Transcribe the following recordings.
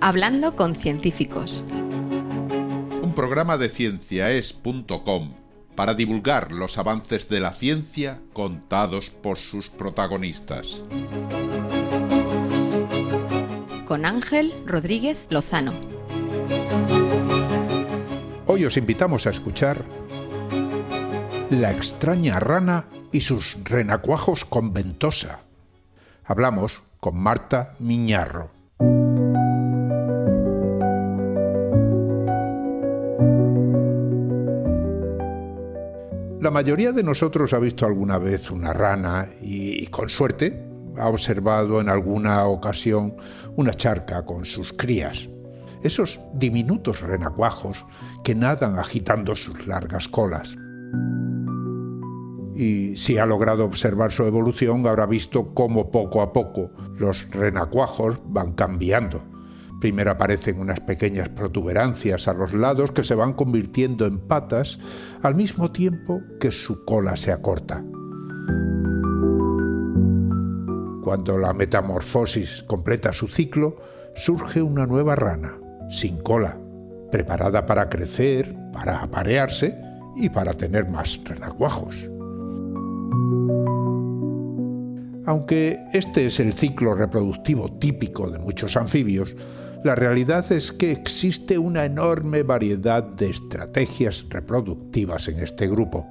Hablando con científicos. Un programa de cienciaes.com para divulgar los avances de la ciencia contados por sus protagonistas. Con Ángel Rodríguez Lozano. Hoy os invitamos a escuchar La extraña rana y sus renacuajos con ventosa. Hablamos con Marta Miñarro. La mayoría de nosotros ha visto alguna vez una rana y, con suerte, ha observado en alguna ocasión una charca con sus crías. Esos diminutos renacuajos que nadan agitando sus largas colas. Y si ha logrado observar su evolución, habrá visto cómo poco a poco los renacuajos van cambiando. Primero aparecen unas pequeñas protuberancias a los lados que se van convirtiendo en patas al mismo tiempo que su cola se acorta. Cuando la metamorfosis completa su ciclo, surge una nueva rana, sin cola, preparada para crecer, para aparearse y para tener más renacuajos. Aunque este es el ciclo reproductivo típico de muchos anfibios, la realidad es que existe una enorme variedad de estrategias reproductivas en este grupo.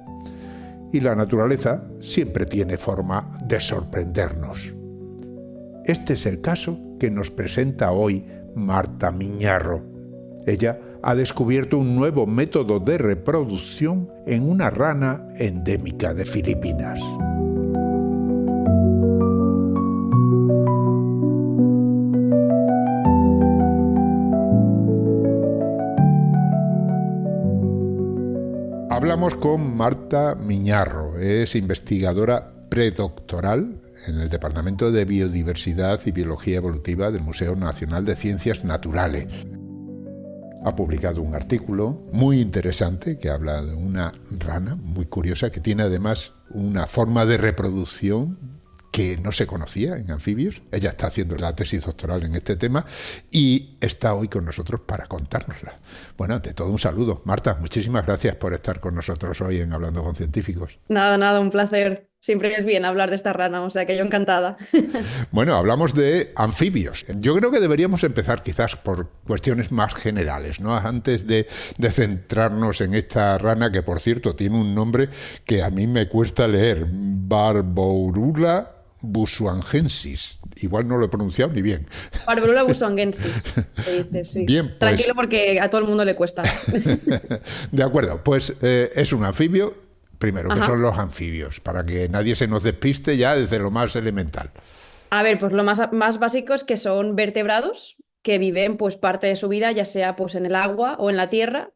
Y la naturaleza siempre tiene forma de sorprendernos. Este es el caso que nos presenta hoy Marta Miñarro. Ella ha descubierto un nuevo método de reproducción en una rana endémica de Filipinas. Hablamos con Marta Miñarro, es investigadora predoctoral en el Departamento de Biodiversidad y Biología Evolutiva del Museo Nacional de Ciencias Naturales. Ha publicado un artículo muy interesante que habla de una rana muy curiosa que tiene además una forma de reproducción que no se conocía en anfibios. Ella está haciendo la tesis doctoral en este tema y está hoy con nosotros para contárnosla. Bueno, ante todo un saludo. Marta, muchísimas gracias por estar con nosotros hoy en Hablando con Científicos. Nada, un placer. Siempre es bien hablar de esta rana, o sea que yo encantada. Bueno, hablamos de anfibios. Yo creo que deberíamos empezar quizás por cuestiones más generales, ¿no? Antes de centrarnos en esta rana, que por cierto tiene un nombre que a mí me cuesta leer, Barbourula busuangensis. Igual no lo he pronunciado ni bien. Barbourula busuangensis, se dice, sí. Bien, pues... Tranquilo porque a todo el mundo le cuesta. De acuerdo, pues es un anfibio. Primero, ¿qué Ajá. son los anfibios? Para que nadie se nos despiste ya desde lo más elemental. A ver, pues lo más básico es que son vertebrados que viven pues parte de su vida, ya sea pues en el agua o en la tierra.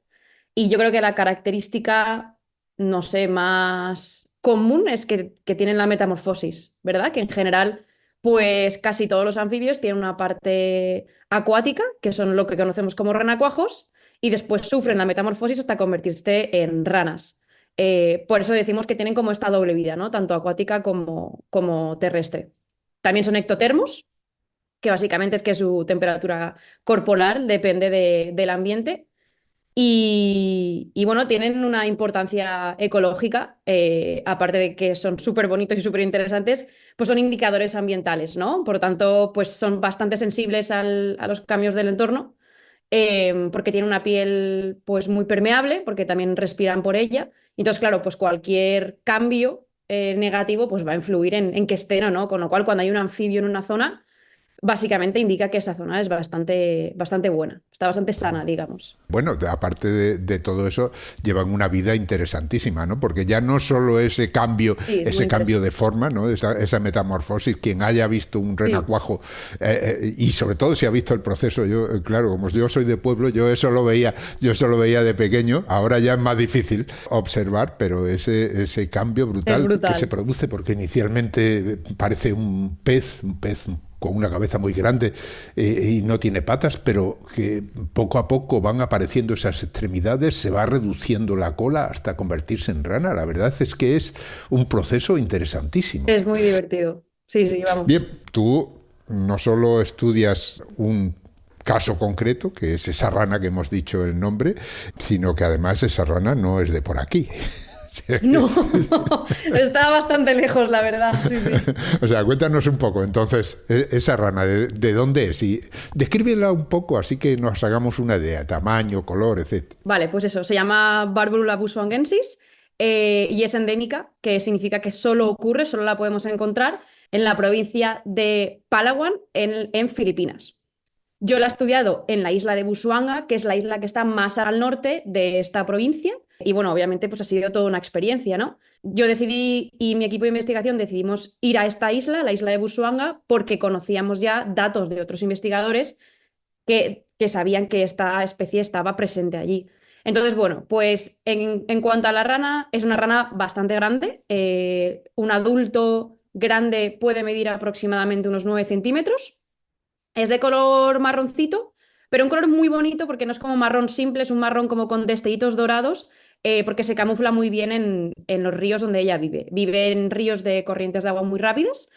Y yo creo que la característica, no sé, más común es que tienen la metamorfosis, ¿verdad? Que en general, pues casi todos los anfibios tienen una parte acuática, que son lo que conocemos como renacuajos, y después sufren la metamorfosis hasta convertirse en ranas. Por eso decimos que tienen como esta doble vida, ¿no? Tanto acuática como terrestre. También son ectotermos, que básicamente es que su temperatura corporal depende del ambiente. Y bueno, tienen una importancia ecológica, aparte de que son súper bonitos y súper interesantes, pues son indicadores ambientales, ¿no? Por lo tanto, pues son bastante sensibles a los cambios del entorno, porque tienen una piel pues muy permeable, porque también respiran por ella. Entonces, claro, pues cualquier cambio negativo pues va a influir en que estén o no, con lo cual cuando hay un anfibio en una zona, básicamente indica que esa zona es bastante buena, está bastante sana, digamos. Bueno, aparte de todo eso, llevan una vida interesantísima, ¿no? Porque ya no solo ese cambio, Sí, ese cambio de forma, ¿no? Esa metamorfosis, quien haya visto un renacuajo, y sobre todo si ha visto el proceso, yo, claro, como yo soy de pueblo, yo eso lo veía de pequeño, ahora ya es más difícil observar, pero ese cambio brutal que se produce, porque inicialmente parece un pez con una cabeza muy grande y no tiene patas, pero que poco a poco van apareciendo esas extremidades, se va reduciendo la cola hasta convertirse en rana. La verdad es que es un proceso interesantísimo. Es muy divertido. Sí, vamos. Bien, tú no solo estudias un caso concreto, que es esa rana que hemos dicho el nombre, sino que además esa rana no es de por aquí. No, está bastante lejos, la verdad. Sí, sí. O sea, cuéntanos un poco, entonces, esa rana, ¿de dónde es? Y descríbela un poco, así que nos hagamos una idea, tamaño, color, etc. Vale, pues eso, se llama Barbula busuangensis y es endémica, que significa que solo ocurre, solo la podemos encontrar en la provincia de Palawan, en Filipinas. Yo la he estudiado en la isla de Busuanga, que es la isla que está más al norte de esta provincia. Y bueno, obviamente pues ha sido toda una experiencia, ¿no? Yo decidí, y mi equipo de investigación decidimos ir a esta isla, la isla de Busuanga, porque conocíamos ya datos de otros investigadores que sabían que esta especie estaba presente allí. Entonces, bueno, pues en cuanto a la rana, es una rana bastante grande. Un adulto grande puede medir aproximadamente unos 9 centímetros. Es de color marroncito, pero un color muy bonito porque no es como marrón simple, es un marrón como con destellitos dorados, porque se camufla muy bien en los ríos donde ella vive. Vive en ríos de corrientes de agua muy rápidas,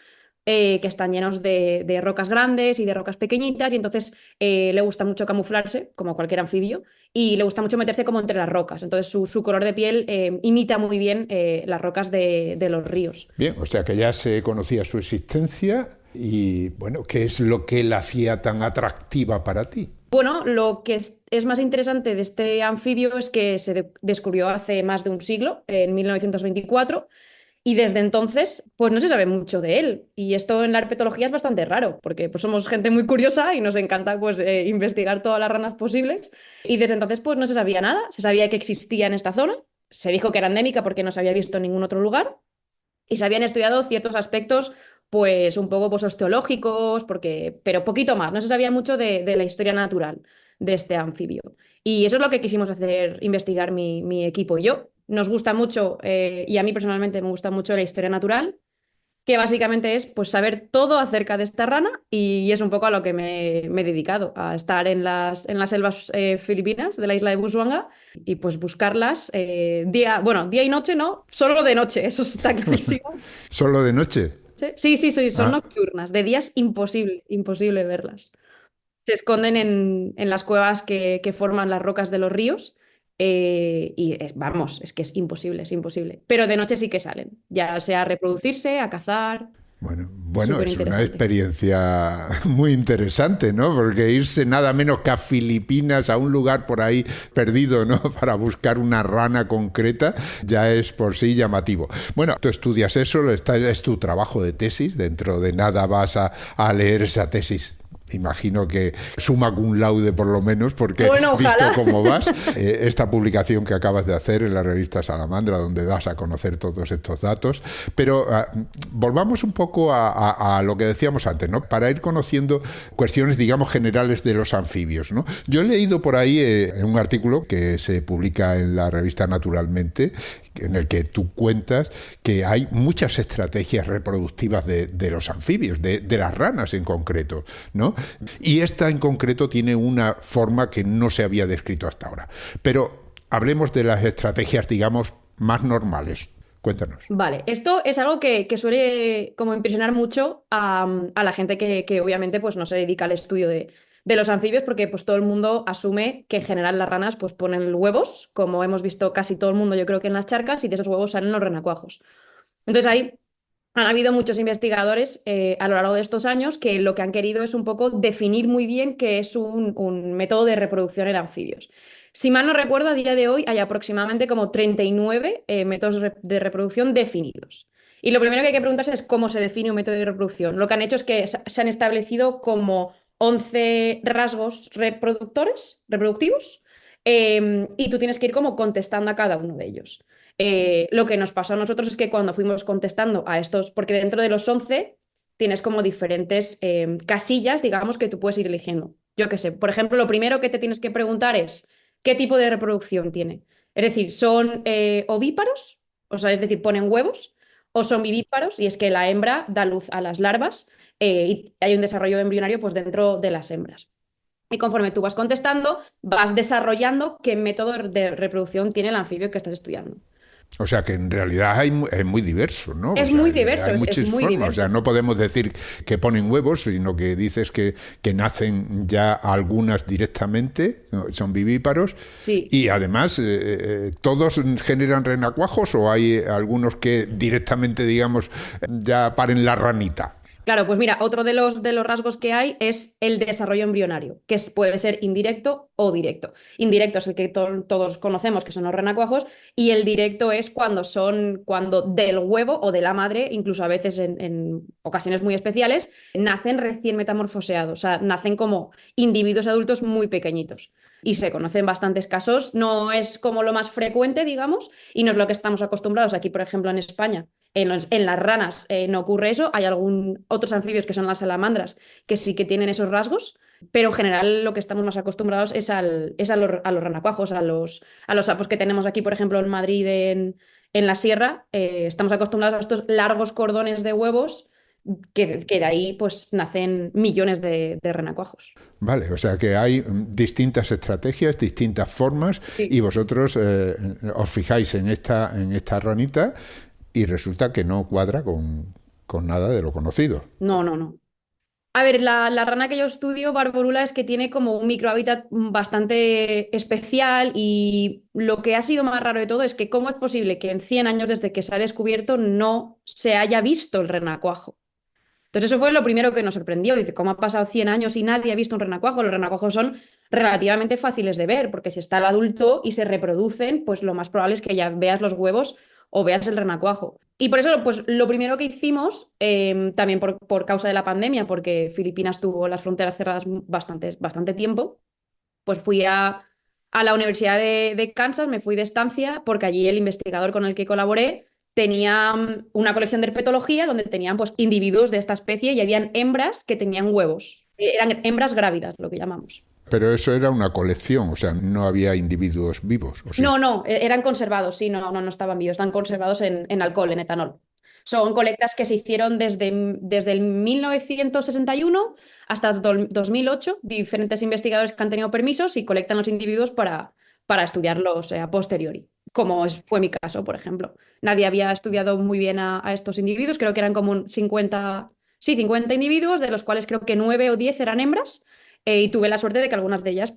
que están llenos de rocas grandes y de rocas pequeñitas, y entonces le gusta mucho camuflarse, como cualquier anfibio, y le gusta mucho meterse como entre las rocas. Entonces su color de piel imita muy bien las rocas de los ríos. Bien, o sea que ya se conocía su existencia y, bueno, ¿qué es lo que la hacía tan atractiva para ti? Bueno, lo que es más interesante de este anfibio es que se descubrió hace más de un siglo, en 1924, y desde entonces pues no se sabe mucho de él. Y esto en la herpetología es bastante raro, porque pues, somos gente muy curiosa y nos encanta pues, investigar todas las ranas posibles. Y desde entonces pues no se sabía nada, se sabía que existía en esta zona, se dijo que era endémica porque no se había visto en ningún otro lugar, y se habían estudiado ciertos aspectos pues un poco pues, osteológicos, pero poquito más, no se sabía mucho de la historia natural de este anfibio. Y eso es lo que quisimos hacer, investigar mi equipo y yo. Nos gusta mucho, y a mí personalmente me gusta mucho la historia natural, que básicamente es pues, saber todo acerca de esta rana, y es un poco a lo que me he dedicado, a estar en las selvas filipinas de la isla de Busuanga y pues buscarlas día y noche, no, solo de noche, eso está clarísimo. ¿Solo de noche? Sí, sí, sí, son Ah, nocturnas. De día es imposible, imposible verlas. Se esconden en las cuevas que forman las rocas de los ríos. Vamos, es que es imposible, es imposible. Pero de noche sí que salen, ya sea a reproducirse, a cazar. Bueno, Súper es una interesante. experiencia muy interesante, ¿no? Porque irse nada menos que a Filipinas, a un lugar por ahí perdido, ¿no? Para buscar una rana concreta, ya es por sí llamativo. Bueno, tú estudias eso, es tu trabajo de tesis, dentro de nada vas a leer esa tesis. Imagino que summa cum laude por lo menos, porque Bueno, visto ojalá. cómo vas, esta publicación que acabas de hacer en la revista Salamandra, donde das a conocer todos estos datos. Pero volvamos un poco a lo que decíamos antes, ¿no? Para ir conociendo cuestiones, digamos, generales de los anfibios, ¿no? Yo he leído por ahí en un artículo que se publica en la revista Naturalmente, en el que tú cuentas que hay muchas estrategias reproductivas de los anfibios, de las ranas en concreto, ¿no? Y esta en concreto tiene una forma que no se había descrito hasta ahora. Pero hablemos de las estrategias, digamos, más normales. Cuéntanos. Vale, esto es algo que suele como impresionar mucho a la gente que obviamente pues, no se dedica al estudio de los anfibios, porque pues, todo el mundo asume que en general las ranas pues, ponen huevos, como hemos visto casi todo el mundo, yo creo que en las charcas, y de esos huevos salen los renacuajos. Entonces ahí han habido muchos investigadores a lo largo de estos años que lo que han querido es un poco definir muy bien qué es un método de reproducción en anfibios. Si mal no recuerdo, a día de hoy hay aproximadamente como 39 métodos de reproducción definidos. Y lo primero que hay que preguntarse es cómo se define un método de reproducción. Lo que han hecho es que se han establecido como 11 rasgos reproductivos, y tú tienes que ir como contestando a cada uno de ellos. Lo que nos pasó a nosotros es que cuando fuimos contestando a estos, porque dentro de los 11 tienes como diferentes casillas, digamos, que tú puedes ir eligiendo. Yo qué sé, por ejemplo, lo primero que te tienes que preguntar es ¿qué tipo de reproducción tiene? Es decir, ¿son ovíparos? O sea, es decir, ponen huevos, o son vivíparos, y es que la hembra da luz a las larvas, y hay un desarrollo embrionario pues, dentro de las hembras. Y conforme tú vas contestando, vas desarrollando qué método de reproducción tiene el anfibio que estás estudiando. O sea que en realidad es muy diverso, ¿no? Es O sea, muy diverso, hay es muchas muy formas. diverso. O sea, no podemos decir que ponen huevos, sino que dices que nacen ya algunas directamente, ¿no? Son vivíparos. Sí. Y además, ¿todos generan renacuajos o hay algunos que directamente, digamos, ya paren la ranita? Claro, pues mira, otro de los rasgos que hay es el desarrollo embrionario, que puede ser indirecto o directo. Indirecto es el que todos conocemos, que son los renacuajos, y el directo es cuando del huevo o de la madre, incluso a veces en ocasiones muy especiales, nacen recién metamorfoseados, o sea, nacen como individuos adultos muy pequeñitos. Y se conocen bastantes casos, no es como lo más frecuente, digamos, y no es lo que estamos acostumbrados aquí, por ejemplo, en España. En las ranas no ocurre eso, hay otros anfibios que son las salamandras que sí que tienen esos rasgos, pero en general lo que estamos más acostumbrados es a los renacuajos, a los sapos que tenemos aquí, por ejemplo, en Madrid, en la sierra, estamos acostumbrados a estos largos cordones de huevos que de ahí pues nacen millones de renacuajos. Vale, o sea que hay distintas estrategias, distintas formas, Sí. y vosotros os fijáis en esta ranita y resulta que no cuadra con nada de lo conocido. No, no, no. A ver, la rana que yo estudio, Barborula, es que tiene como un microhábitat bastante especial y lo que ha sido más raro de todo es que cómo es posible que en 100 años desde que se ha descubierto no se haya visto el renacuajo. Entonces eso fue lo primero que nos sorprendió. Dice, ¿cómo ha pasado 100 años y nadie ha visto un renacuajo? Los renacuajos son relativamente fáciles de ver porque si está el adulto y se reproducen, pues lo más probable es que ya veas los huevos o veas el renacuajo. Y por eso, pues lo primero que hicimos, también por causa de la pandemia, porque Filipinas tuvo las fronteras cerradas bastante tiempo, pues fui a la Universidad de Kansas, me fui de estancia, porque allí el investigador con el que colaboré tenía una colección de herpetología donde tenían pues, individuos de esta especie y habían hembras que tenían huevos. Eran hembras grávidas, lo que llamamos. Pero eso era una colección, o sea, no había individuos vivos, ¿o sí? No, no, eran conservados, sí, no estaban vivos, están conservados en alcohol, en etanol. Son colectas que se hicieron desde el 1961 hasta 2008, diferentes investigadores que han tenido permisos y colectan los individuos para estudiarlos a posteriori, como fue mi caso, por ejemplo. Nadie había estudiado muy bien a estos individuos, creo que eran como 50, sí, 50 individuos, de los cuales creo que 9 o 10 eran hembras, y tuve la suerte de que algunas de ellas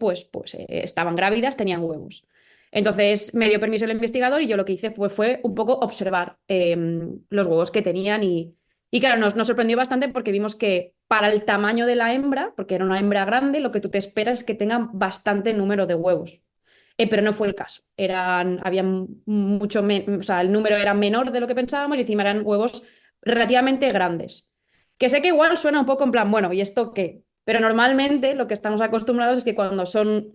estaban grávidas, tenían huevos. Entonces me dio permiso el investigador y yo lo que hice pues, fue un poco observar los huevos que tenían y claro, nos sorprendió bastante porque vimos que para el tamaño de la hembra, porque era una hembra grande, lo que tú te esperas es que tengan bastante número de huevos. Pero no fue el caso. O sea, el número era menor de lo que pensábamos y encima eran huevos relativamente grandes. Que sé que igual suena un poco en plan, bueno, ¿y esto qué? Pero normalmente lo que estamos acostumbrados es que cuando son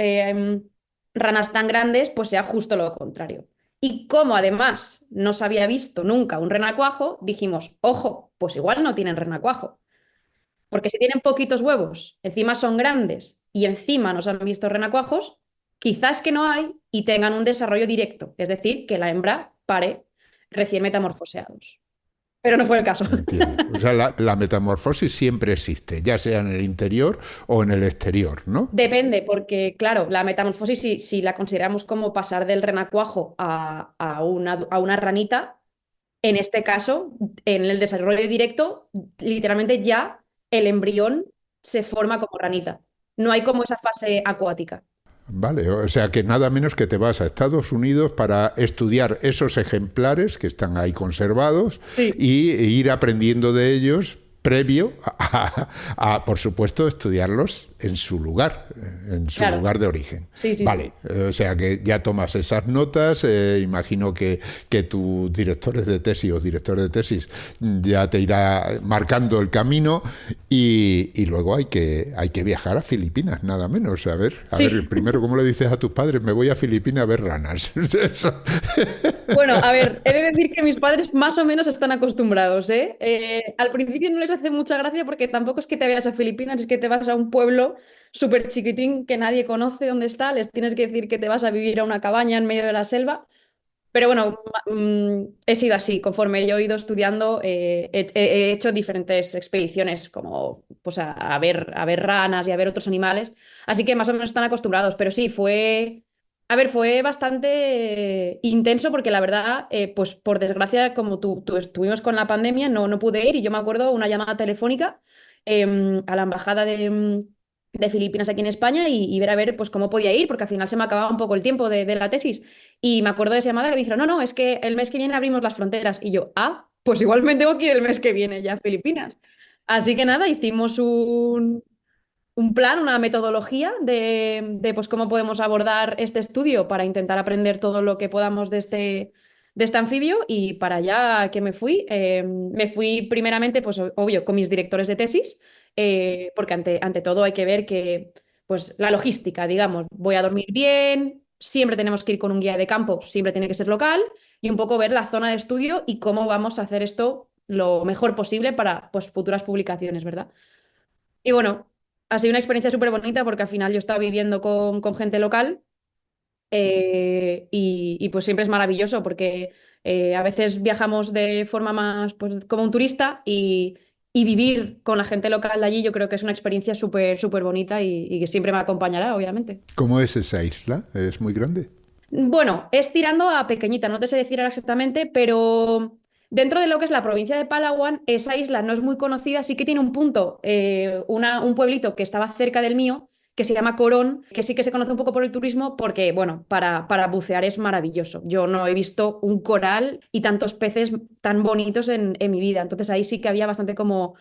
ranas tan grandes, pues sea justo lo contrario. Y como además no se había visto nunca un renacuajo, dijimos, ojo, pues igual no tienen renacuajo. Porque si tienen poquitos huevos, encima son grandes y encima nos han visto renacuajos, quizás que no hay y tengan un desarrollo directo, es decir, que la hembra pare recién metamorfoseados. Pero no fue el caso. Entiendo. O sea, la metamorfosis siempre existe, ya sea en el interior o en el exterior, ¿no? Depende, porque claro, la metamorfosis, si la consideramos como pasar del renacuajo a una ranita, en este caso, en el desarrollo directo, literalmente ya el embrión se forma como ranita. No hay como esa fase acuática. Vale, o sea que nada menos que te vas a Estados Unidos para estudiar esos ejemplares que están ahí conservados Sí. y ir aprendiendo de ellos previo por supuesto, estudiarlos en su lugar Claro. lugar de origen. Sí, Vale, o sea que ya tomas esas notas, imagino que tus directores de tesis o directores de tesis ya te irá marcando el camino y luego hay que viajar a Filipinas, nada menos. A ver, Sí. primero, ¿cómo le dices a tus padres? Me voy a Filipinas a ver ranas. Eso. Bueno, a ver, he de decir que mis padres más o menos están acostumbrados, ¿eh? Al principio no les hace mucha gracia porque tampoco es que te vayas a Filipinas, es que te vas a un pueblo súper chiquitín que nadie conoce dónde está, les tienes que decir que te vas a vivir a una cabaña en medio de la selva. Pero bueno, he sido así, conforme yo he ido estudiando, he hecho diferentes expediciones como pues a ver ranas y a ver otros animales, así que más o menos están acostumbrados, pero sí, fue A ver, fue bastante intenso porque la verdad, pues por desgracia, como tú estuvimos con la pandemia, no pude ir y yo me acuerdo una llamada telefónica a la embajada de Filipinas aquí en España y ver a ver pues cómo podía ir porque al final se me acababa un poco el tiempo de la tesis y me acuerdo de esa llamada que me dijeron, no, es que el mes que viene abrimos las fronteras y yo, pues igual me tengo que ir el mes que viene ya a Filipinas. Así que nada, hicimos un plan, una metodología de pues, cómo podemos abordar este estudio para intentar aprender todo lo que podamos de este anfibio y para allá que me fui primeramente, pues obvio, con mis directores de tesis, porque ante todo hay que ver que pues, la logística, digamos, voy a dormir bien, siempre tenemos que ir con un guía de campo, siempre tiene que ser local y un poco ver la zona de estudio y cómo vamos a hacer esto lo mejor posible para pues, futuras publicaciones, ¿verdad? Y bueno, ha sido una experiencia súper bonita porque al final yo estaba viviendo con gente local y pues siempre es maravilloso porque a veces viajamos de forma más pues, como un turista y vivir con la gente local de allí yo creo que es una experiencia súper, súper bonita y que siempre me acompañará, obviamente. ¿Cómo es esa isla? ¿Es muy grande? Bueno, es tirando a pequeñita, no te sé decir ahora exactamente, pero dentro de lo que es la provincia de Palawan, esa isla no es muy conocida, sí que tiene un punto, un pueblito que estaba cerca del mío, que se llama Corón, que sí que se conoce un poco por el turismo, porque, bueno, para bucear es maravilloso. Yo no he visto un coral y tantos peces tan bonitos en mi vida, entonces ahí sí que había bastante como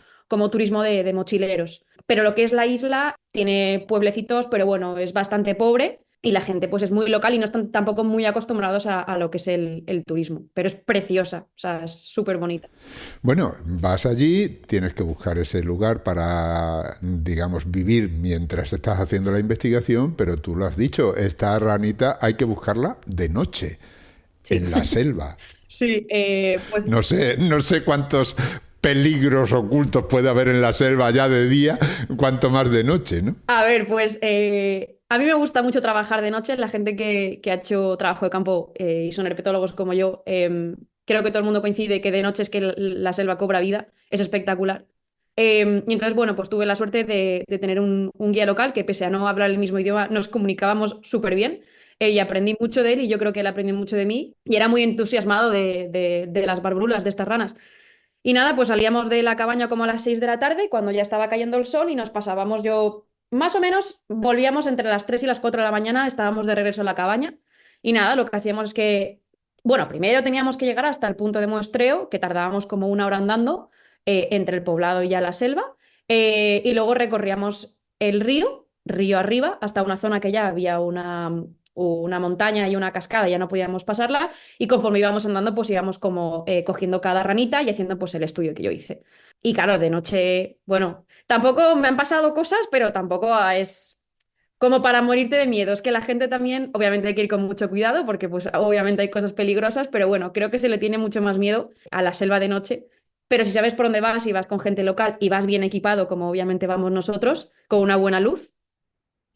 turismo de mochileros. Pero lo que es la isla tiene pueblecitos, pero bueno, es bastante pobre y la gente pues es muy local y no están tampoco muy acostumbrados a lo que es el turismo, pero es preciosa, o sea, es súper bonita. Bueno, vas allí, tienes que buscar ese lugar para, digamos, vivir mientras estás haciendo la investigación, pero tú lo has dicho, esta ranita hay que buscarla de noche, Sí, en la selva. sí, pues No sé cuántos peligros ocultos puede haber en la selva ya de día, cuanto más de noche, ¿no? a ver, pues a mí me gusta mucho trabajar de noche, la gente que ha hecho trabajo de campo y son herpetólogos como yo, creo que todo el mundo coincide que de noche es que la selva cobra vida, es espectacular. Y entonces, bueno, pues tuve la suerte de tener un guía local que pese a no hablar el mismo idioma, nos comunicábamos súper bien y aprendí mucho de él y yo creo que él aprendió mucho de mí y era muy entusiasmado de las barbululas, de estas ranas. Y nada, pues salíamos de la cabaña como a las 6 de la tarde, cuando ya estaba cayendo el sol y nos pasábamos yo, más o menos, volvíamos entre las 3 y las 4 de la mañana, estábamos de regreso a la cabaña. Y nada, lo que hacíamos es que, bueno, primero teníamos que llegar hasta el punto de muestreo, que tardábamos como una hora andando entre el poblado y ya la selva, y luego recorríamos el río arriba, hasta una zona que ya había una montaña y una cascada, ya no podíamos pasarla, y conforme íbamos andando, pues íbamos como cogiendo cada ranita y haciendo pues el estudio que yo hice. Y claro, de noche, bueno, tampoco me han pasado cosas, pero tampoco es como para morirte de miedo. Es que la gente también, obviamente hay que ir con mucho cuidado porque pues obviamente hay cosas peligrosas, pero bueno, creo que se le tiene mucho más miedo a la selva de noche. Pero si sabes por dónde vas y vas con gente local y vas bien equipado, como obviamente vamos nosotros, con una buena luz,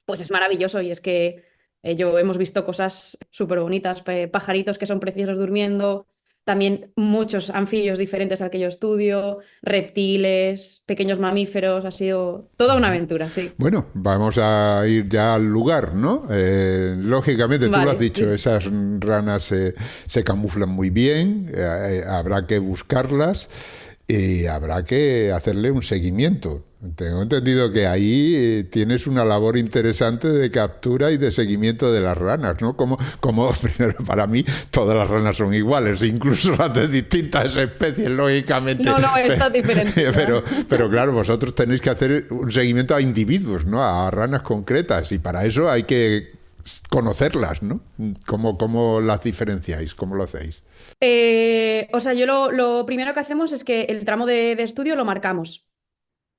pues es maravilloso y es que yo hemos visto cosas súper bonitas, pajaritos que son preciosos durmiendo, también muchos anfibios diferentes al que yo estudio, reptiles, pequeños mamíferos, ha sido toda una aventura, sí. Bueno, vamos a ir ya al lugar, ¿no? Lógicamente, tú lo has Vale, dicho, sí. esas ranas se camuflan muy bien, habrá que buscarlas y habrá que hacerle un seguimiento. Tengo entendido que ahí tienes una labor interesante de captura y de seguimiento de las ranas, ¿no? Como primero, para mí, todas las ranas son iguales, incluso las de distintas especies, lógicamente. No, esta es diferente, Pero, ¿verdad? pero claro, vosotros tenéis que hacer un seguimiento a individuos, ¿no? A ranas concretas, y para eso hay que conocerlas, ¿no? ¿Cómo las diferenciáis? ¿Cómo lo hacéis? O sea, yo lo primero que hacemos es que el tramo de estudio lo marcamos.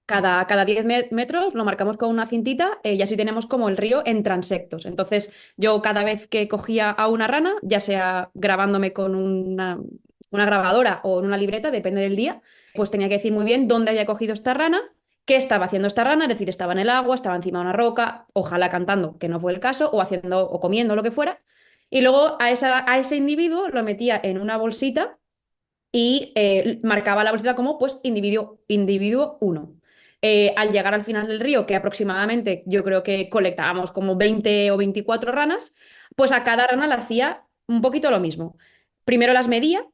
Cada 10 metros lo marcamos con una cintita y así tenemos como el río en transectos. Entonces, yo cada vez que cogía a una rana, ya sea grabándome con una grabadora o en una libreta, depende del día, pues tenía que decir muy bien dónde había cogido esta rana, qué estaba haciendo esta rana, es decir, estaba en el agua, estaba encima de una roca, ojalá cantando, que no fue el caso, o haciendo o comiendo, lo que fuera. Y luego a ese individuo lo metía en una bolsita y marcaba la bolsita como pues individuo 1. Al llegar al final del río, que aproximadamente yo creo que colectábamos como 20 o 24 ranas, pues a cada rana le hacía un poquito lo mismo. Primero las medía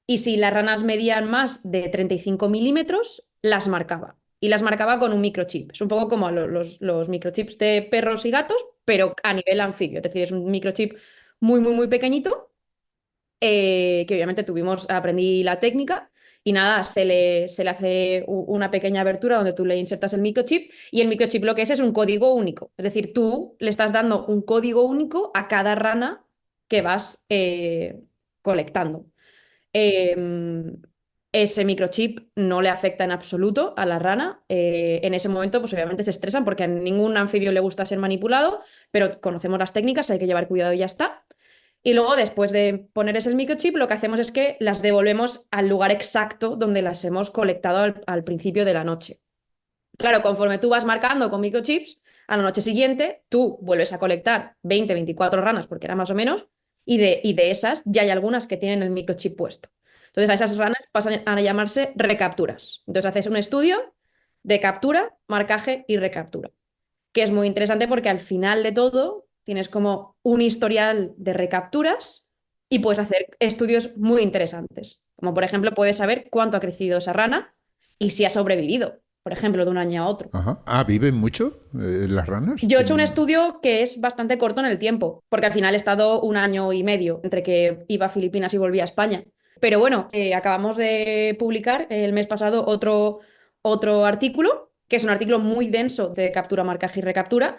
y si las ranas medían más de 35 milímetros, las marcaba. Y las marcaba con un microchip. Es un poco como los microchips de perros y gatos, pero a nivel anfibio. Es decir, es un microchip muy, muy, muy pequeñito, que obviamente aprendí la técnica. Y nada, se le hace una pequeña abertura donde tú le insertas el microchip y el microchip lo que es un código único. Es decir, tú le estás dando un código único a cada rana que vas colectando. Em, Ese microchip no le afecta en absoluto a la rana. En ese momento, pues obviamente se estresan porque a ningún anfibio le gusta ser manipulado, pero conocemos las técnicas, hay que llevar cuidado y ya está. Y luego, después de poner ese microchip, lo que hacemos es que las devolvemos al lugar exacto donde las hemos colectado al principio de la noche. Claro, conforme tú vas marcando con microchips, a la noche siguiente tú vuelves a colectar 20, 24 ranas, porque era más o menos, y de esas ya hay algunas que tienen el microchip puesto. Entonces a esas ranas pasan a llamarse recapturas. Entonces haces un estudio de captura, marcaje y recaptura, que es muy interesante porque al final de todo tienes como un historial de recapturas y puedes hacer estudios muy interesantes. Como por ejemplo, puedes saber cuánto ha crecido esa rana y si ha sobrevivido, por ejemplo, de un año a otro. Ajá. Ah, ¿viven mucho las ranas? Yo he hecho un estudio que es bastante corto en el tiempo, porque al final he estado un año y medio entre que iba a Filipinas y volví a España. Pero bueno, acabamos de publicar el mes pasado otro artículo, que es un artículo muy denso de captura, marcaje y recaptura,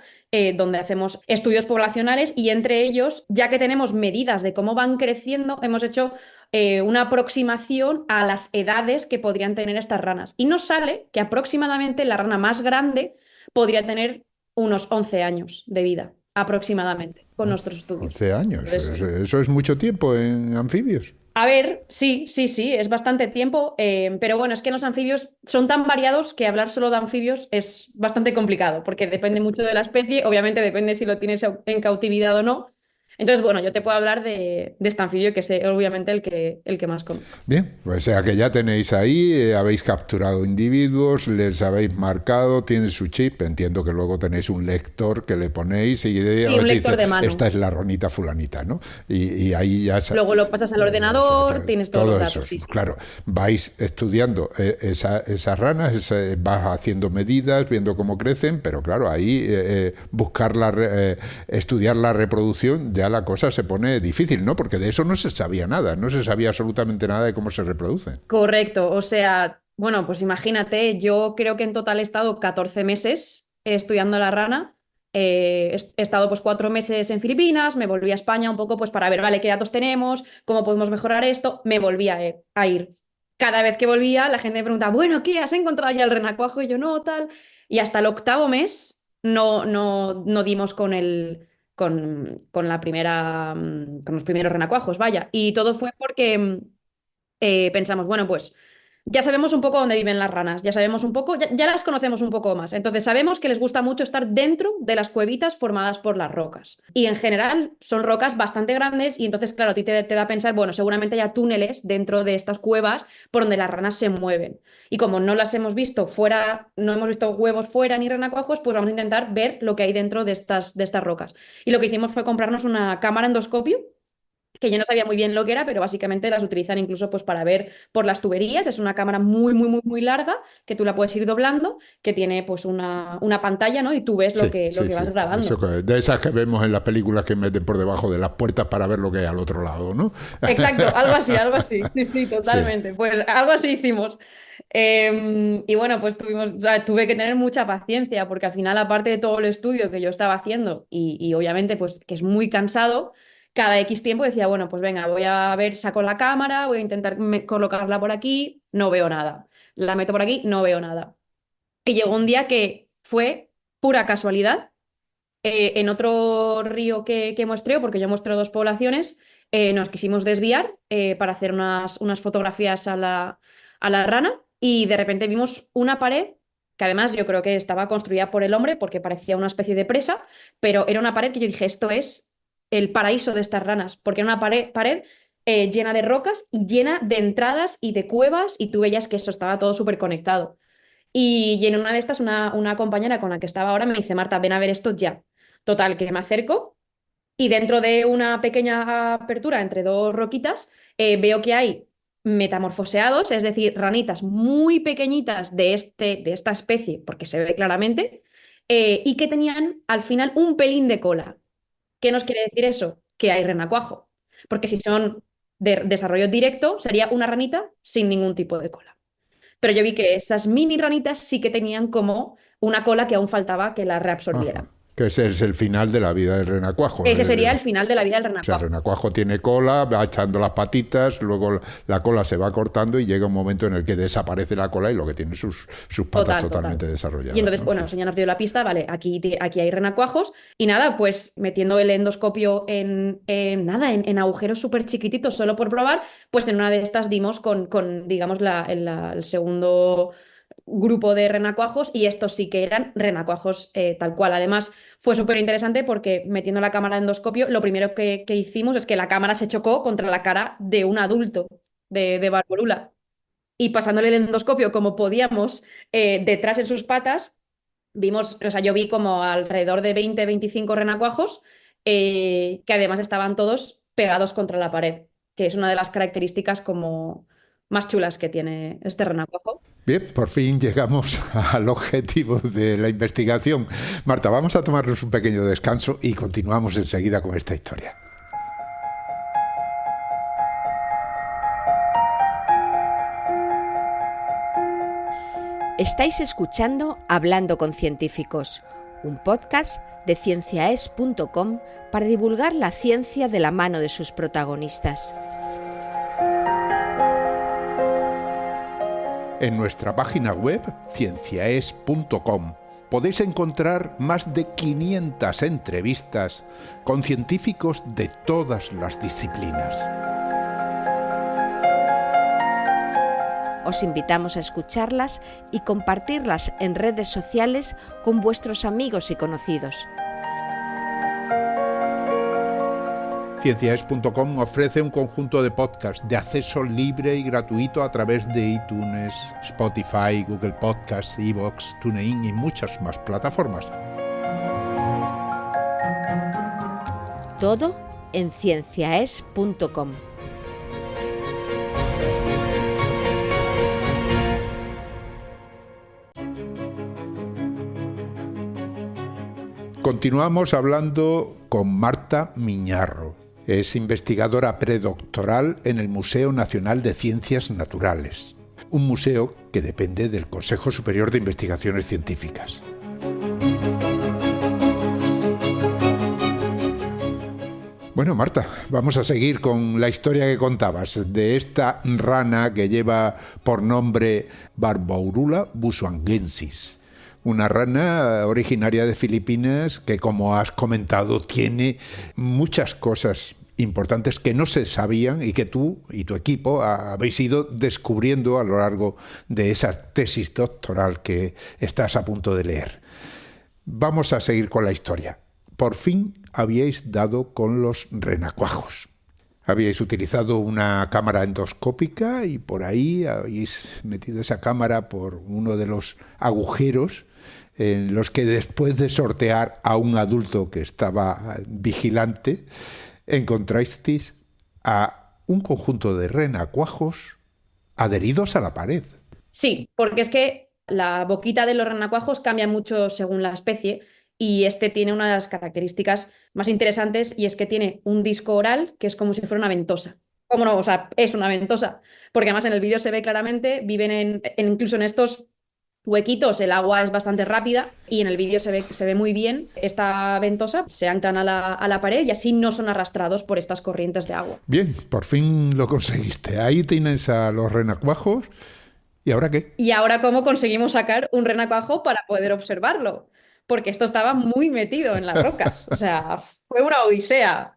donde hacemos estudios poblacionales y entre ellos, ya que tenemos medidas de cómo van creciendo, hemos hecho una aproximación a las edades que podrían tener estas ranas. Y nos sale que aproximadamente la rana más grande podría tener unos 11 años de vida, aproximadamente, con nuestros estudios. 11 años. Entonces, Eso es mucho tiempo en anfibios. a ver, sí, sí, sí, es bastante tiempo, pero bueno, es que los anfibios son tan variados que hablar solo de anfibios es bastante complicado, porque depende mucho de la especie, obviamente depende si lo tienes en cautividad o no. Entonces, bueno, yo te puedo hablar de este anfibio, que es obviamente el que más conozco. Bien, pues sea que ya tenéis ahí, habéis capturado individuos, les habéis marcado, tiene su chip, entiendo que luego tenéis un lector que le ponéis y Sí, un lector de mano. esta es la ranita fulanita, ¿no? Y ahí ya... Luego lo pasas al ordenador, Exacto, tienes todos los todo datos. eso, Sí, sí. claro, vais estudiando esas ranas, vas haciendo medidas, viendo cómo crecen, pero claro, ahí estudiar la reproducción, ya la cosa se pone difícil, ¿no? Porque de eso no se sabía nada, no se sabía absolutamente nada de cómo se reproducen. Correcto, o sea, bueno, pues imagínate, yo creo que en total he estado 14 meses estudiando la rana. He estado pues 4 meses en Filipinas, me volví a España un poco pues para ver, vale, qué datos tenemos, cómo podemos mejorar esto, me volví a ir. Cada vez que volvía, la gente me preguntaba, bueno, ¿qué? ¿Has encontrado ya el renacuajo? Y yo, no, tal. Y hasta el 8.º mes no dimos con la primera, con los primeros renacuajos, vaya. Y todo fue porque pensamos, bueno, pues ya sabemos un poco dónde viven las ranas, ya sabemos un poco, ya las conocemos un poco más. Entonces sabemos que les gusta mucho estar dentro de las cuevitas formadas por las rocas. Y en general son rocas bastante grandes y entonces, claro, a ti te da a pensar, bueno, seguramente haya túneles dentro de estas cuevas por donde las ranas se mueven. Y como no las hemos visto fuera, no hemos visto huevos fuera ni renacuajos, pues vamos a intentar ver lo que hay dentro de estas rocas. Y lo que hicimos fue comprarnos una cámara endoscopio que yo no sabía muy bien lo que era, pero básicamente las utilizan incluso pues para ver por las tuberías. Es una cámara muy, muy, muy, muy larga que tú la puedes ir doblando, que tiene pues una pantalla, ¿no? Y tú ves lo que vas grabando. Eso de esas que vemos en las películas que meten por debajo de las puertas para ver lo que hay al otro lado, ¿no? Exacto, algo así, algo así. Sí, sí, totalmente. Sí. Pues algo así hicimos. Y bueno, pues tuve que tener mucha paciencia porque al final, aparte de todo el estudio que yo estaba haciendo y obviamente pues que es muy cansado, cada X tiempo decía, bueno, pues venga, voy a ver, saco la cámara, voy a intentar colocarla por aquí, no veo nada. La meto por aquí, no veo nada. Y llegó un día que fue pura casualidad. En otro río que muestreo, porque yo muestreo 2 poblaciones, nos quisimos desviar para hacer unas fotografías a la rana y de repente vimos una pared que además yo creo que estaba construida por el hombre porque parecía una especie de presa, pero era una pared que yo dije, esto es el paraíso de estas ranas, porque era una pared llena de rocas y llena de entradas y de cuevas y tú veías que eso estaba todo súper conectado. Y en una de estas, una compañera con la que estaba ahora me dice, Marta, ven a ver esto ya. Total, que me acerco y dentro de una pequeña apertura entre dos roquitas veo que hay metamorfoseados, es decir, ranitas muy pequeñitas de esta especie, porque se ve claramente, y que tenían al final un pelín de cola. ¿Qué nos quiere decir eso? Que hay renacuajo. Porque si son de desarrollo directo, sería una ranita sin ningún tipo de cola. Pero yo vi que esas mini ranitas sí que tenían como una cola que aún faltaba que la Ajá. reabsorbiera. Que ese es el final de la vida del renacuajo. Ese sería el final de la vida del O sea, el renacuajo. renacuajo tiene cola, va echando las patitas, luego la cola se va cortando y llega un momento en el que desaparece la cola y lo que tiene sus patas totalmente desarrolladas. Y entonces, ¿no? bueno, Sí. eso ya nos dio la pista, vale, aquí hay renacuajos. Y nada, pues metiendo el endoscopio en agujeros súper chiquititos, solo por probar, pues en una de estas dimos con digamos, el segundo grupo de renacuajos y estos sí que eran renacuajos tal cual. Además, fue súper interesante porque metiendo la cámara de endoscopio, lo primero que hicimos es que la cámara se chocó contra la cara de un adulto de Barborula y pasándole el endoscopio como podíamos detrás en sus patas, vimos, o sea, yo vi como alrededor de 20-25 renacuajos que además estaban todos pegados contra la pared, que es una de las características como más chulas que tiene este renacuajo. Bien, por fin llegamos al objetivo de la investigación. Marta, vamos a tomarnos un pequeño descanso y continuamos enseguida con esta historia. Estáis escuchando Hablando con Científicos, un podcast de cienciaes.com para divulgar la ciencia de la mano de sus protagonistas. En nuestra página web, cienciaes.com, podéis encontrar más de 500 entrevistas con científicos de todas las disciplinas. Os invitamos a escucharlas y compartirlas en redes sociales con vuestros amigos y conocidos. Cienciaes.com ofrece un conjunto de podcasts de acceso libre y gratuito a través de iTunes, Spotify, Google Podcasts, iVoox, TuneIn y muchas más plataformas. Todo en cienciaes.com. Continuamos hablando con Marta Miñarro. Es investigadora predoctoral en el Museo Nacional de Ciencias Naturales, un museo que depende del Consejo Superior de Investigaciones Científicas. Bueno, Marta, vamos a seguir con la historia que contabas de esta rana que lleva por nombre Barbourula busuanguensis. Una rana originaria de Filipinas que, como has comentado, tiene muchas cosas importantes que no se sabían y que tú y tu equipo habéis ido descubriendo a lo largo de esa tesis doctoral que estás a punto de leer. Vamos a seguir con la historia. Por fin habíais dado con los renacuajos. Habíais utilizado una cámara endoscópica y por ahí habéis metido esa cámara por uno de los agujeros en los que, después de sortear a un adulto que estaba vigilante, encontrasteis a un conjunto de renacuajos adheridos a la pared. Sí, porque es que la boquita de los renacuajos cambia mucho según la especie y este tiene una de las características más interesantes y es que tiene un disco oral que es como si fuera una ventosa. ¿Cómo no? O sea, es una ventosa, porque además en el vídeo se ve claramente, viven incluso en estos huequitos, el agua es bastante rápida y en el vídeo se ve muy bien esta ventosa, se anclan a la pared y así no son arrastrados por estas corrientes de agua. Bien, por fin lo conseguiste. Ahí tienes a los renacuajos. ¿Y ahora qué? ¿Y ahora cómo conseguimos sacar un renacuajo para poder observarlo? Porque esto estaba muy metido en las rocas. O sea, fue una odisea.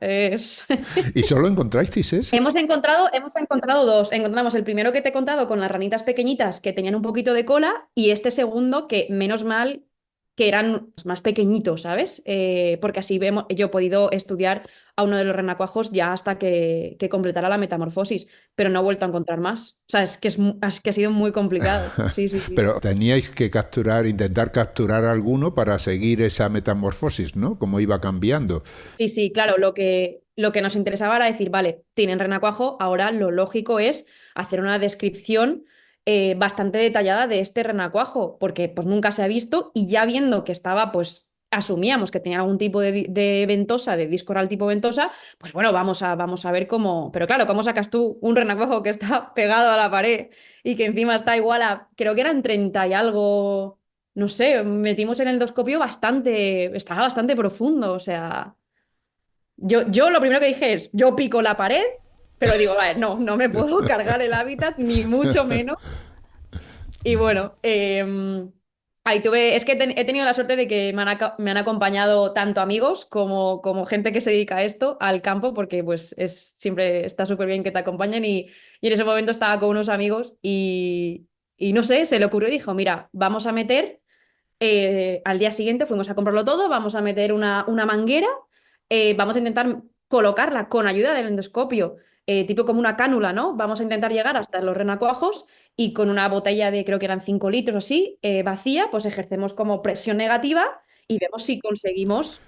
¿Y solo encontrasteis ese? Hemos encontrado dos. Encontramos el primero que te he contado con las ranitas pequeñitas que tenían un poquito de cola y este segundo que, menos mal, que eran más pequeñitos, ¿sabes? Porque así yo he podido estudiar a uno de los renacuajos ya hasta que completara la metamorfosis, pero no he vuelto a encontrar más. O sea, es que ha sido muy complicado. Sí, sí, sí. Pero teníais que intentar capturar alguno para seguir esa metamorfosis, ¿no? Cómo iba cambiando. Sí, sí, claro, lo que nos interesaba era decir, vale, tienen renacuajo, ahora lo lógico es hacer una descripción bastante detallada de este renacuajo, porque pues nunca se ha visto y ya viendo que estaba, pues asumíamos que tenía algún tipo de ventosa, de disco oral tipo ventosa, pues bueno, vamos a ver cómo, pero claro, ¿cómo sacas tú un renacuajo que está pegado a la pared y que encima está igual a, creo que eran 30 y algo, no sé, metimos el endoscopio bastante, estaba bastante profundo, o sea... Yo lo primero que dije es, yo pico la pared, pero digo, vale, no me puedo cargar el hábitat, ni mucho menos. Y bueno, ahí es que he tenido la suerte de que me han acompañado tanto amigos como gente que se dedica a esto, al campo, porque pues siempre está súper bien que te acompañen y en ese momento estaba con unos amigos y no sé, se le ocurrió y dijo, mira, vamos a meter, al día siguiente fuimos a comprarlo todo, vamos a meter una manguera, vamos a intentar colocarla con ayuda del endoscopio, tipo como una cánula, ¿no? Vamos a intentar llegar hasta los renacuajos y con una botella de, creo que eran 5 litros o así, vacía, pues ejercemos como presión negativa y vemos si conseguimos,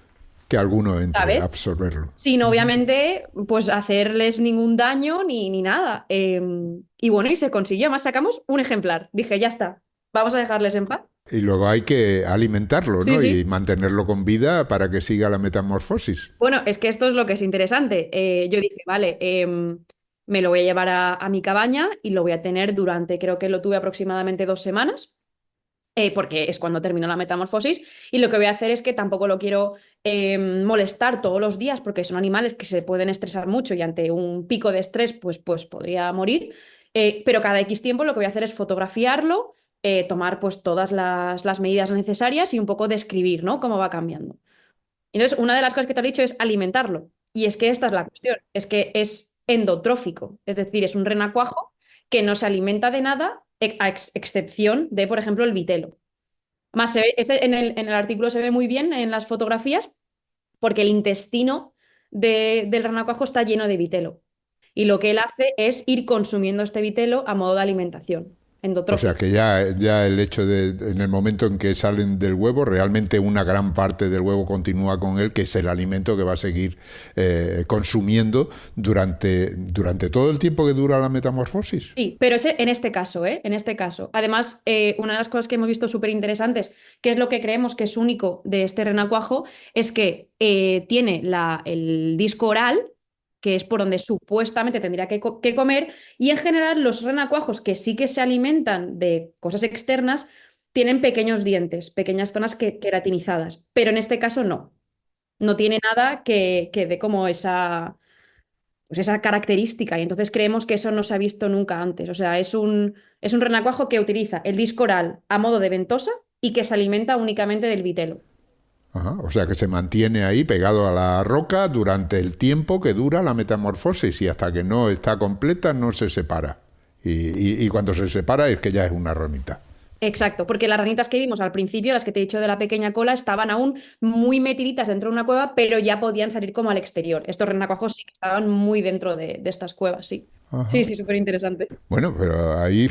Que alguno entre, ¿sabes? absorberlo. Sin obviamente, pues hacerles ningún daño ni nada. Y bueno, y se consiguió. Además, sacamos un ejemplar. Dije, ya está, vamos a dejarles en paz. Y luego hay que alimentarlo, Sí, ¿no? Y sí. mantenerlo con vida para que siga la metamorfosis. Bueno, es que esto es lo que es interesante. Yo dije, vale, me lo voy a llevar a mi cabaña y lo voy a tener durante, creo que lo tuve aproximadamente 2 semanas. Porque es cuando terminó la metamorfosis. Y lo que voy a hacer es que tampoco lo quiero molestar todos los días, porque son animales que se pueden estresar mucho y ante un pico de estrés, pues podría morir. Pero cada X tiempo lo que voy a hacer es fotografiarlo, tomar pues todas las medidas necesarias y un poco describir, ¿no? Cómo va cambiando. Entonces, una de las cosas que te has dicho es alimentarlo. Y es que esta es la cuestión, es que es endotrófico, es decir, es un renacuajo que no se alimenta de nada, a excepción de, por ejemplo, el vitelo. Más en el artículo se ve muy bien en las fotografías porque el intestino del renacuajo está lleno de vitelo. Y lo que él hace es ir consumiendo este vitelo a modo de alimentación O sea endotrófica. que ya el hecho en el momento en que salen del huevo, realmente una gran parte del huevo continúa con él, que es el alimento que va a seguir consumiendo durante todo el tiempo que dura la metamorfosis. Sí, pero en este caso, ¿eh? En este caso. Además, una de las cosas que hemos visto súper interesantes, que es lo que creemos que es único de este renacuajo, es que tiene el disco oral, que es por donde supuestamente tendría que comer, y en general los renacuajos que sí que se alimentan de cosas externas tienen pequeños dientes, pequeñas zonas queratinizadas, pero en este caso no. No tiene nada que dé como esa característica y entonces creemos que eso no se ha visto nunca antes. O sea, es un renacuajo que utiliza el disco oral a modo de ventosa y que se alimenta únicamente del vitelo. Ajá, o sea que se mantiene ahí pegado a la roca durante el tiempo que dura la metamorfosis y hasta que no está completa no se separa. Y cuando se separa es que ya es una ranita. Exacto, porque las ranitas que vimos al principio, las que te he dicho de la pequeña cola, estaban aún muy metiditas dentro de una cueva, pero ya podían salir como al exterior. Estos renacuajos sí que estaban muy dentro de estas cuevas, sí. Sí, Ajá. sí, súper interesante. Bueno, pero ahí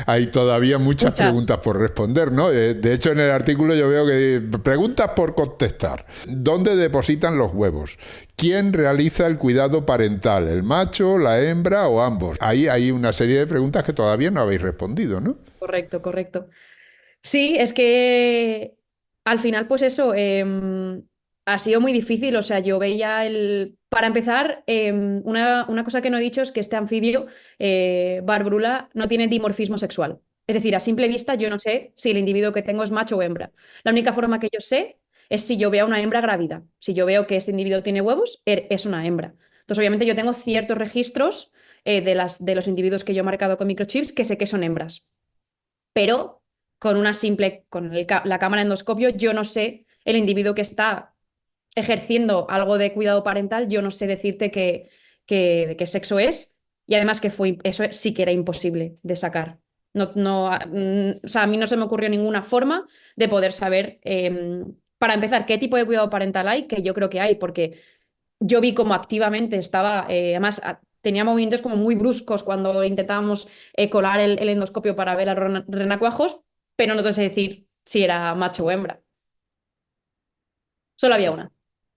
hay todavía muchas Muchas. preguntas por responder, ¿no? De hecho, en el artículo yo veo que preguntas por contestar. ¿Dónde depositan los huevos? ¿Quién realiza el cuidado parental? ¿El macho, la hembra o ambos? Ahí hay una serie de preguntas que todavía no habéis respondido, ¿no? Correcto, correcto. Sí, es que al final, pues eso, ha sido muy difícil. O sea, yo veía Para empezar, una cosa que no he dicho es que este anfibio, Barbrula, no tiene dimorfismo sexual. Es decir, a simple vista yo no sé si el individuo que tengo es macho o hembra. La única forma que yo sé es si yo veo a una hembra grávida. Si yo veo que este individuo tiene huevos, es una hembra. Entonces, obviamente, yo tengo ciertos registros de los individuos que yo he marcado con microchips que sé que son hembras, pero con la cámara endoscopio, yo no sé el individuo que está ejerciendo algo de cuidado parental, yo no sé decirte de qué sexo es, y además que eso sí que era imposible de sacar. O sea, a mí no se me ocurrió ninguna forma de poder saber, para empezar, qué tipo de cuidado parental hay, que yo creo que hay, porque yo vi como activamente estaba, además tenía movimientos como muy bruscos cuando intentábamos colar el endoscopio para ver a los renacuajos, pero no te sé decir si era macho o hembra. Solo había una.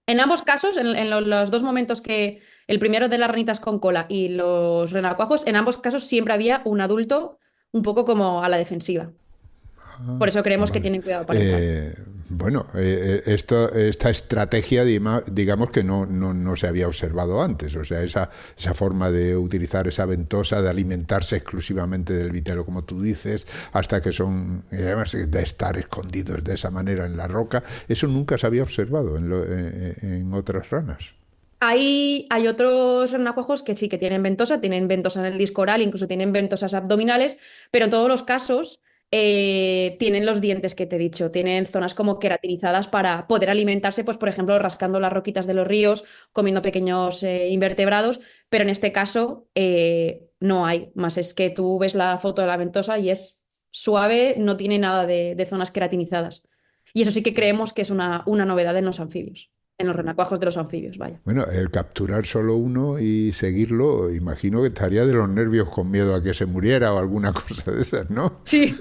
En ambos casos, en los dos momentos que, el primero de las ranitas con cola y los renacuajos, en ambos casos siempre había un adulto un poco como a la defensiva. Por eso creemos que Vale. tienen cuidado parental. Bueno, esta estrategia, digamos que no se había observado antes. O sea, esa forma de utilizar esa ventosa, de alimentarse exclusivamente del vitelo, como tú dices, hasta que son, y además de estar escondidos de esa manera en la roca, eso nunca se había observado en otras ranas. Hay otros renacuajos que sí que tienen ventosa en el disco oral, incluso tienen ventosas abdominales, pero en todos los casos tienen los dientes que te he dicho, tienen zonas como queratinizadas para poder alimentarse, pues por ejemplo, rascando las roquitas de los ríos, comiendo pequeños invertebrados, pero en este caso no hay, más es que tú ves la foto de la ventosa y es suave, no tiene nada de zonas queratinizadas. Y eso sí que creemos que es una novedad en los anfibios, en los renacuajos de los anfibios, vaya. Bueno, el capturar solo uno y seguirlo, imagino que estaría de los nervios con miedo a que se muriera o alguna cosa de esas, ¿no? Sí,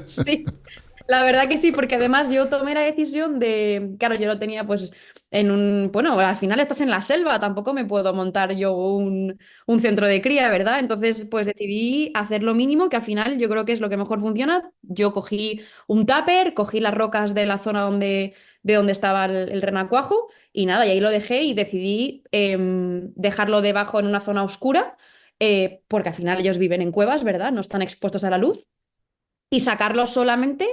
sí. La verdad que sí, porque además yo tomé la decisión de, claro, yo lo tenía pues bueno, al final estás en la selva, tampoco me puedo montar yo un centro de cría, ¿verdad? Entonces pues decidí hacer lo mínimo, que al final yo creo que es lo que mejor funciona. Yo cogí un tupper, cogí las rocas de la zona de donde estaba el renacuajo y nada, y ahí lo dejé y decidí dejarlo debajo en una zona oscura, porque al final ellos viven en cuevas, ¿verdad? No están expuestos a la luz y sacarlo solamente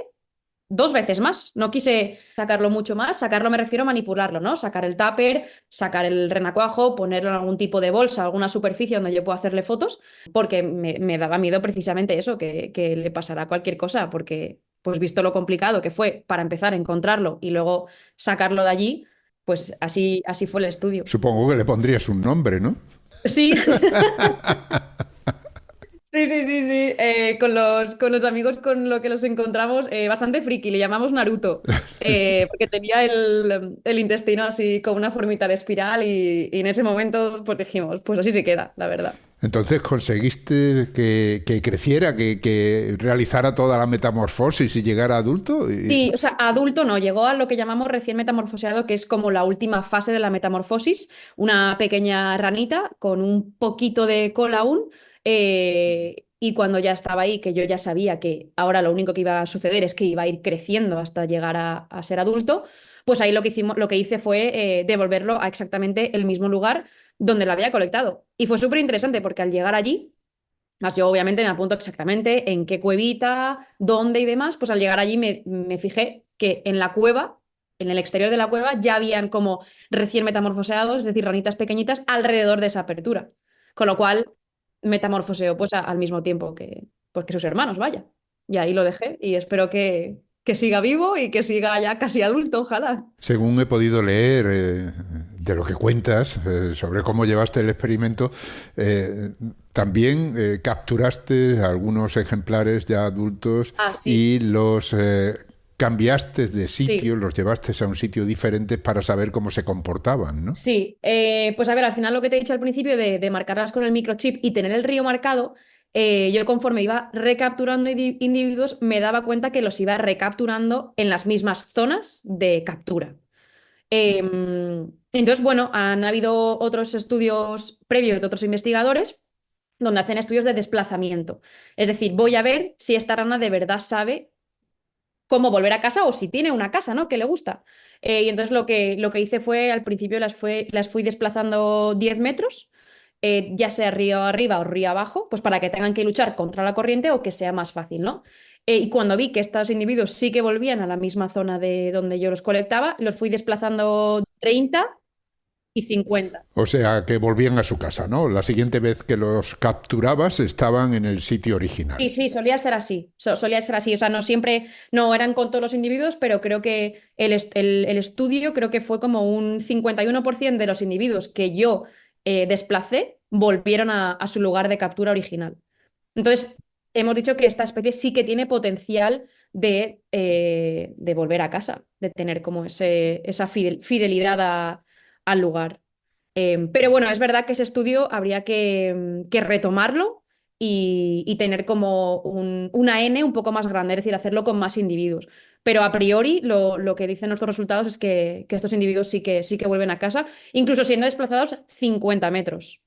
dos veces más. No quise sacarlo mucho más. Sacarlo me refiero a manipularlo, ¿no? Sacar el tupper, sacar el renacuajo, ponerlo en algún tipo de bolsa, alguna superficie donde yo pueda hacerle fotos, porque me daba miedo precisamente eso, que le pasara cualquier cosa, porque pues visto lo complicado que fue para empezar a encontrarlo y luego sacarlo de allí, pues así fue el estudio. Supongo que le pondrías un nombre, ¿no? Sí. Sí, sí, sí, sí. Con los amigos con los que los encontramos, bastante friki, le llamamos Naruto, porque tenía el intestino así con una formita de espiral y en ese momento pues dijimos, pues así se queda, la verdad. Entonces conseguiste que creciera, que realizara toda la metamorfosis y llegara a adulto. Sí, o sea, adulto no, llegó a lo que llamamos recién metamorfoseado, que es como la última fase de la metamorfosis, una pequeña ranita con un poquito de cola aún, y cuando ya estaba ahí, que yo ya sabía que ahora lo único que iba a suceder es que iba a ir creciendo hasta llegar a ser adulto, pues ahí lo que hice fue devolverlo a exactamente el mismo lugar donde lo había colectado. Y fue súper interesante porque al llegar allí más yo obviamente me apunto exactamente en qué cuevita, dónde y demás, pues al llegar allí me fijé que en la cueva, en el exterior de la cueva, ya habían como recién metamorfoseados, es decir, ranitas pequeñitas alrededor de esa apertura. Con lo cual metamorfoseó pues al mismo tiempo pues, que sus hermanos, vaya. Y ahí lo dejé y espero que siga vivo y que siga ya casi adulto, ojalá. Según he podido leer de lo que cuentas sobre cómo llevaste el experimento, también capturaste algunos ejemplares ya adultos Ah, sí, y los cambiaste de sitio, sí. los llevaste a un sitio diferente para saber cómo se comportaban, ¿no? Sí, pues a ver, al final lo que te he dicho al principio de marcarlas con el microchip y tener el río marcado, yo conforme iba recapturando individuos me daba cuenta que los iba recapturando en las mismas zonas de captura. Entonces, bueno, han habido otros estudios previos de otros investigadores donde hacen estudios de desplazamiento. Es decir, voy a ver si esta rana de verdad sabe cómo volver a casa o si tiene una casa, ¿no? Que le gusta. Y entonces lo que hice fue, al principio las fui desplazando 10 metros, ya sea río arriba o río abajo, pues para que tengan que luchar contra la corriente o que sea más fácil, ¿no? Y cuando vi que estos individuos sí que volvían a la misma zona de donde yo los colectaba, los fui desplazando 30 y 50. O sea, que volvían a su casa, ¿no? La siguiente vez que los capturabas estaban en el sitio original. Sí, sí, solía ser así. Solía ser así. O sea, no siempre, no eran con todos los individuos, pero creo que el estudio creo que fue como un 51% de los individuos que yo desplacé volvieron a su lugar de captura original. Entonces, hemos dicho que esta especie sí que tiene potencial de volver a casa, de tener como esa fidelidad al lugar. Pero bueno, es verdad que ese estudio habría que retomarlo y tener como una N un poco más grande, es decir, hacerlo con más individuos. Pero a priori lo que dicen nuestros resultados es que estos individuos sí que vuelven a casa, incluso siendo desplazados 50 metros.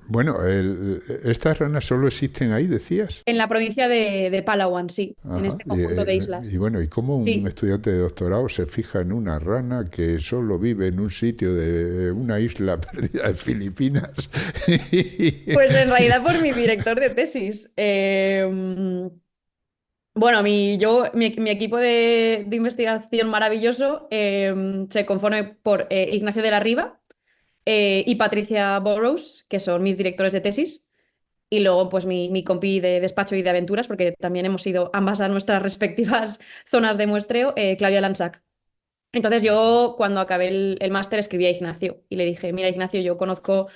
Bueno, estas ranas solo existen ahí, decías. En la provincia de Palawan, sí, en Ajá. este conjunto de Y islas. bueno, ¿y cómo un Sí, estudiante de doctorado se fija en una rana que solo vive en un sitio de una isla perdida de Filipinas? pues en realidad por mi director de tesis. Bueno, mi equipo de investigación maravilloso se conforme por Ignacio de la Riva y Patricia Burrows, que son mis directores de tesis, y luego pues mi compi de despacho y de aventuras, porque también hemos ido ambas a nuestras respectivas zonas de muestreo, Claudia Lansac. Entonces yo cuando acabé el máster escribí a Ignacio y le dije, mira Ignacio, yo conozco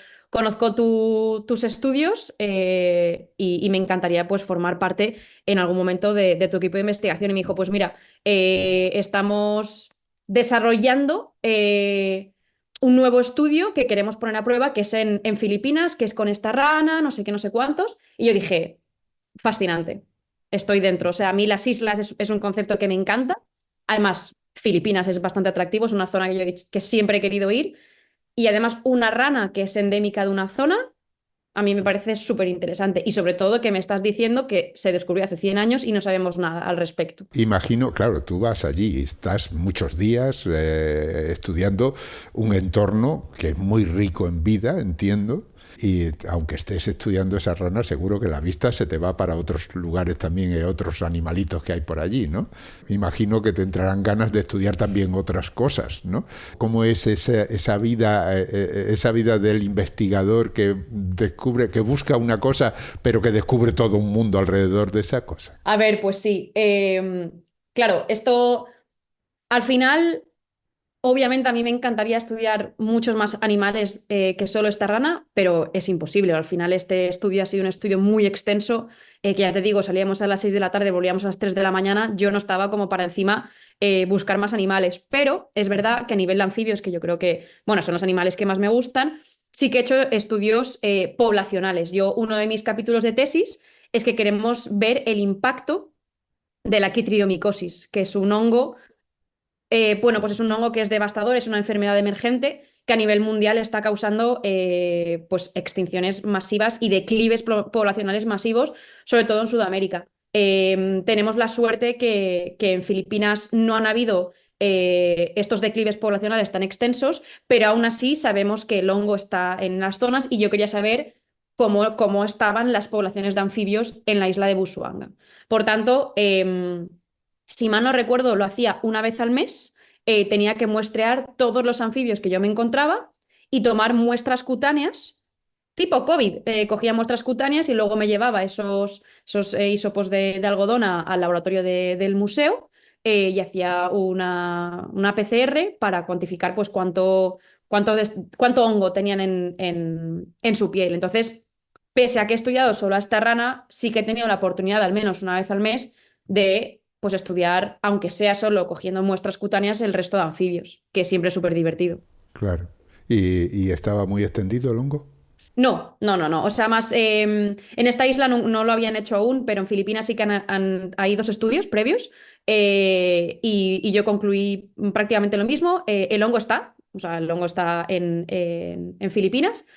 tus estudios y me encantaría pues formar parte en algún momento de tu equipo de investigación. Y me dijo, pues mira, estamos desarrollando un nuevo estudio que queremos poner a prueba, que es en Filipinas, que es con esta rana, no sé qué, no sé cuántos. Y yo dije, fascinante, estoy dentro. O sea, a mí las islas es un concepto que me encanta. Además, Filipinas es bastante atractivo, es una zona que yo he dicho que siempre he querido ir. Y además, una rana que es endémica de una zona, a mí me parece súper interesante. Y sobre todo que me estás diciendo que se descubrió hace 100 años y no sabemos nada al respecto. Imagino, claro, tú vas allí, estás muchos días estudiando un entorno que es muy rico en vida, entiendo, y aunque estés estudiando esas ranas, seguro que la vista se te va para otros lugares también, otros animalitos que hay por allí, ¿no? Imagino que te entrarán ganas de estudiar también otras cosas, ¿no? ¿Cómo es esa vida del investigador que descubre, que busca una cosa, pero que descubre todo un mundo alrededor de esa cosa? A ver, pues sí. Claro, esto al final, obviamente a mí me encantaría estudiar muchos más animales que solo esta rana, pero es imposible. Al final este estudio ha sido un estudio muy extenso, que ya te digo, salíamos a las 6 de la tarde, volvíamos a las 3 de la mañana, yo no estaba como para encima buscar más animales, pero es verdad que a nivel de anfibios, que yo creo que, bueno, son los animales que más me gustan, sí que he hecho estudios poblacionales. Uno de mis capítulos de tesis es que queremos ver el impacto de la quitridiomicosis, que es un hongo bueno, pues es un hongo que es devastador, es una enfermedad emergente que a nivel mundial está causando pues extinciones masivas y declives poblacionales masivos, sobre todo en Sudamérica. Tenemos la suerte que en Filipinas no han habido estos declives poblacionales tan extensos, pero aún así sabemos que el hongo está en las zonas y yo quería saber cómo estaban las poblaciones de anfibios en la isla de Busuanga. Por tanto, si mal no recuerdo, lo hacía una vez al mes, tenía que muestrear todos los anfibios que yo me encontraba y tomar muestras cutáneas, tipo COVID. Cogía muestras cutáneas y luego me llevaba esos hisopos de algodón al laboratorio del museo y hacía una PCR para cuantificar pues, cuánto hongo tenían en su piel. Entonces, pese a que he estudiado solo a esta rana, sí que he tenido la oportunidad, al menos una vez al mes, de pues estudiar, aunque sea solo cogiendo muestras cutáneas, el resto de anfibios, que siempre es súper divertido. Claro. ¿Y estaba muy extendido el hongo? No, no, no, no. O sea, más en esta isla no lo habían hecho aún, pero en Filipinas sí que hay dos estudios previos y yo concluí prácticamente lo mismo. El hongo está, o sea, el hongo está en Filipinas,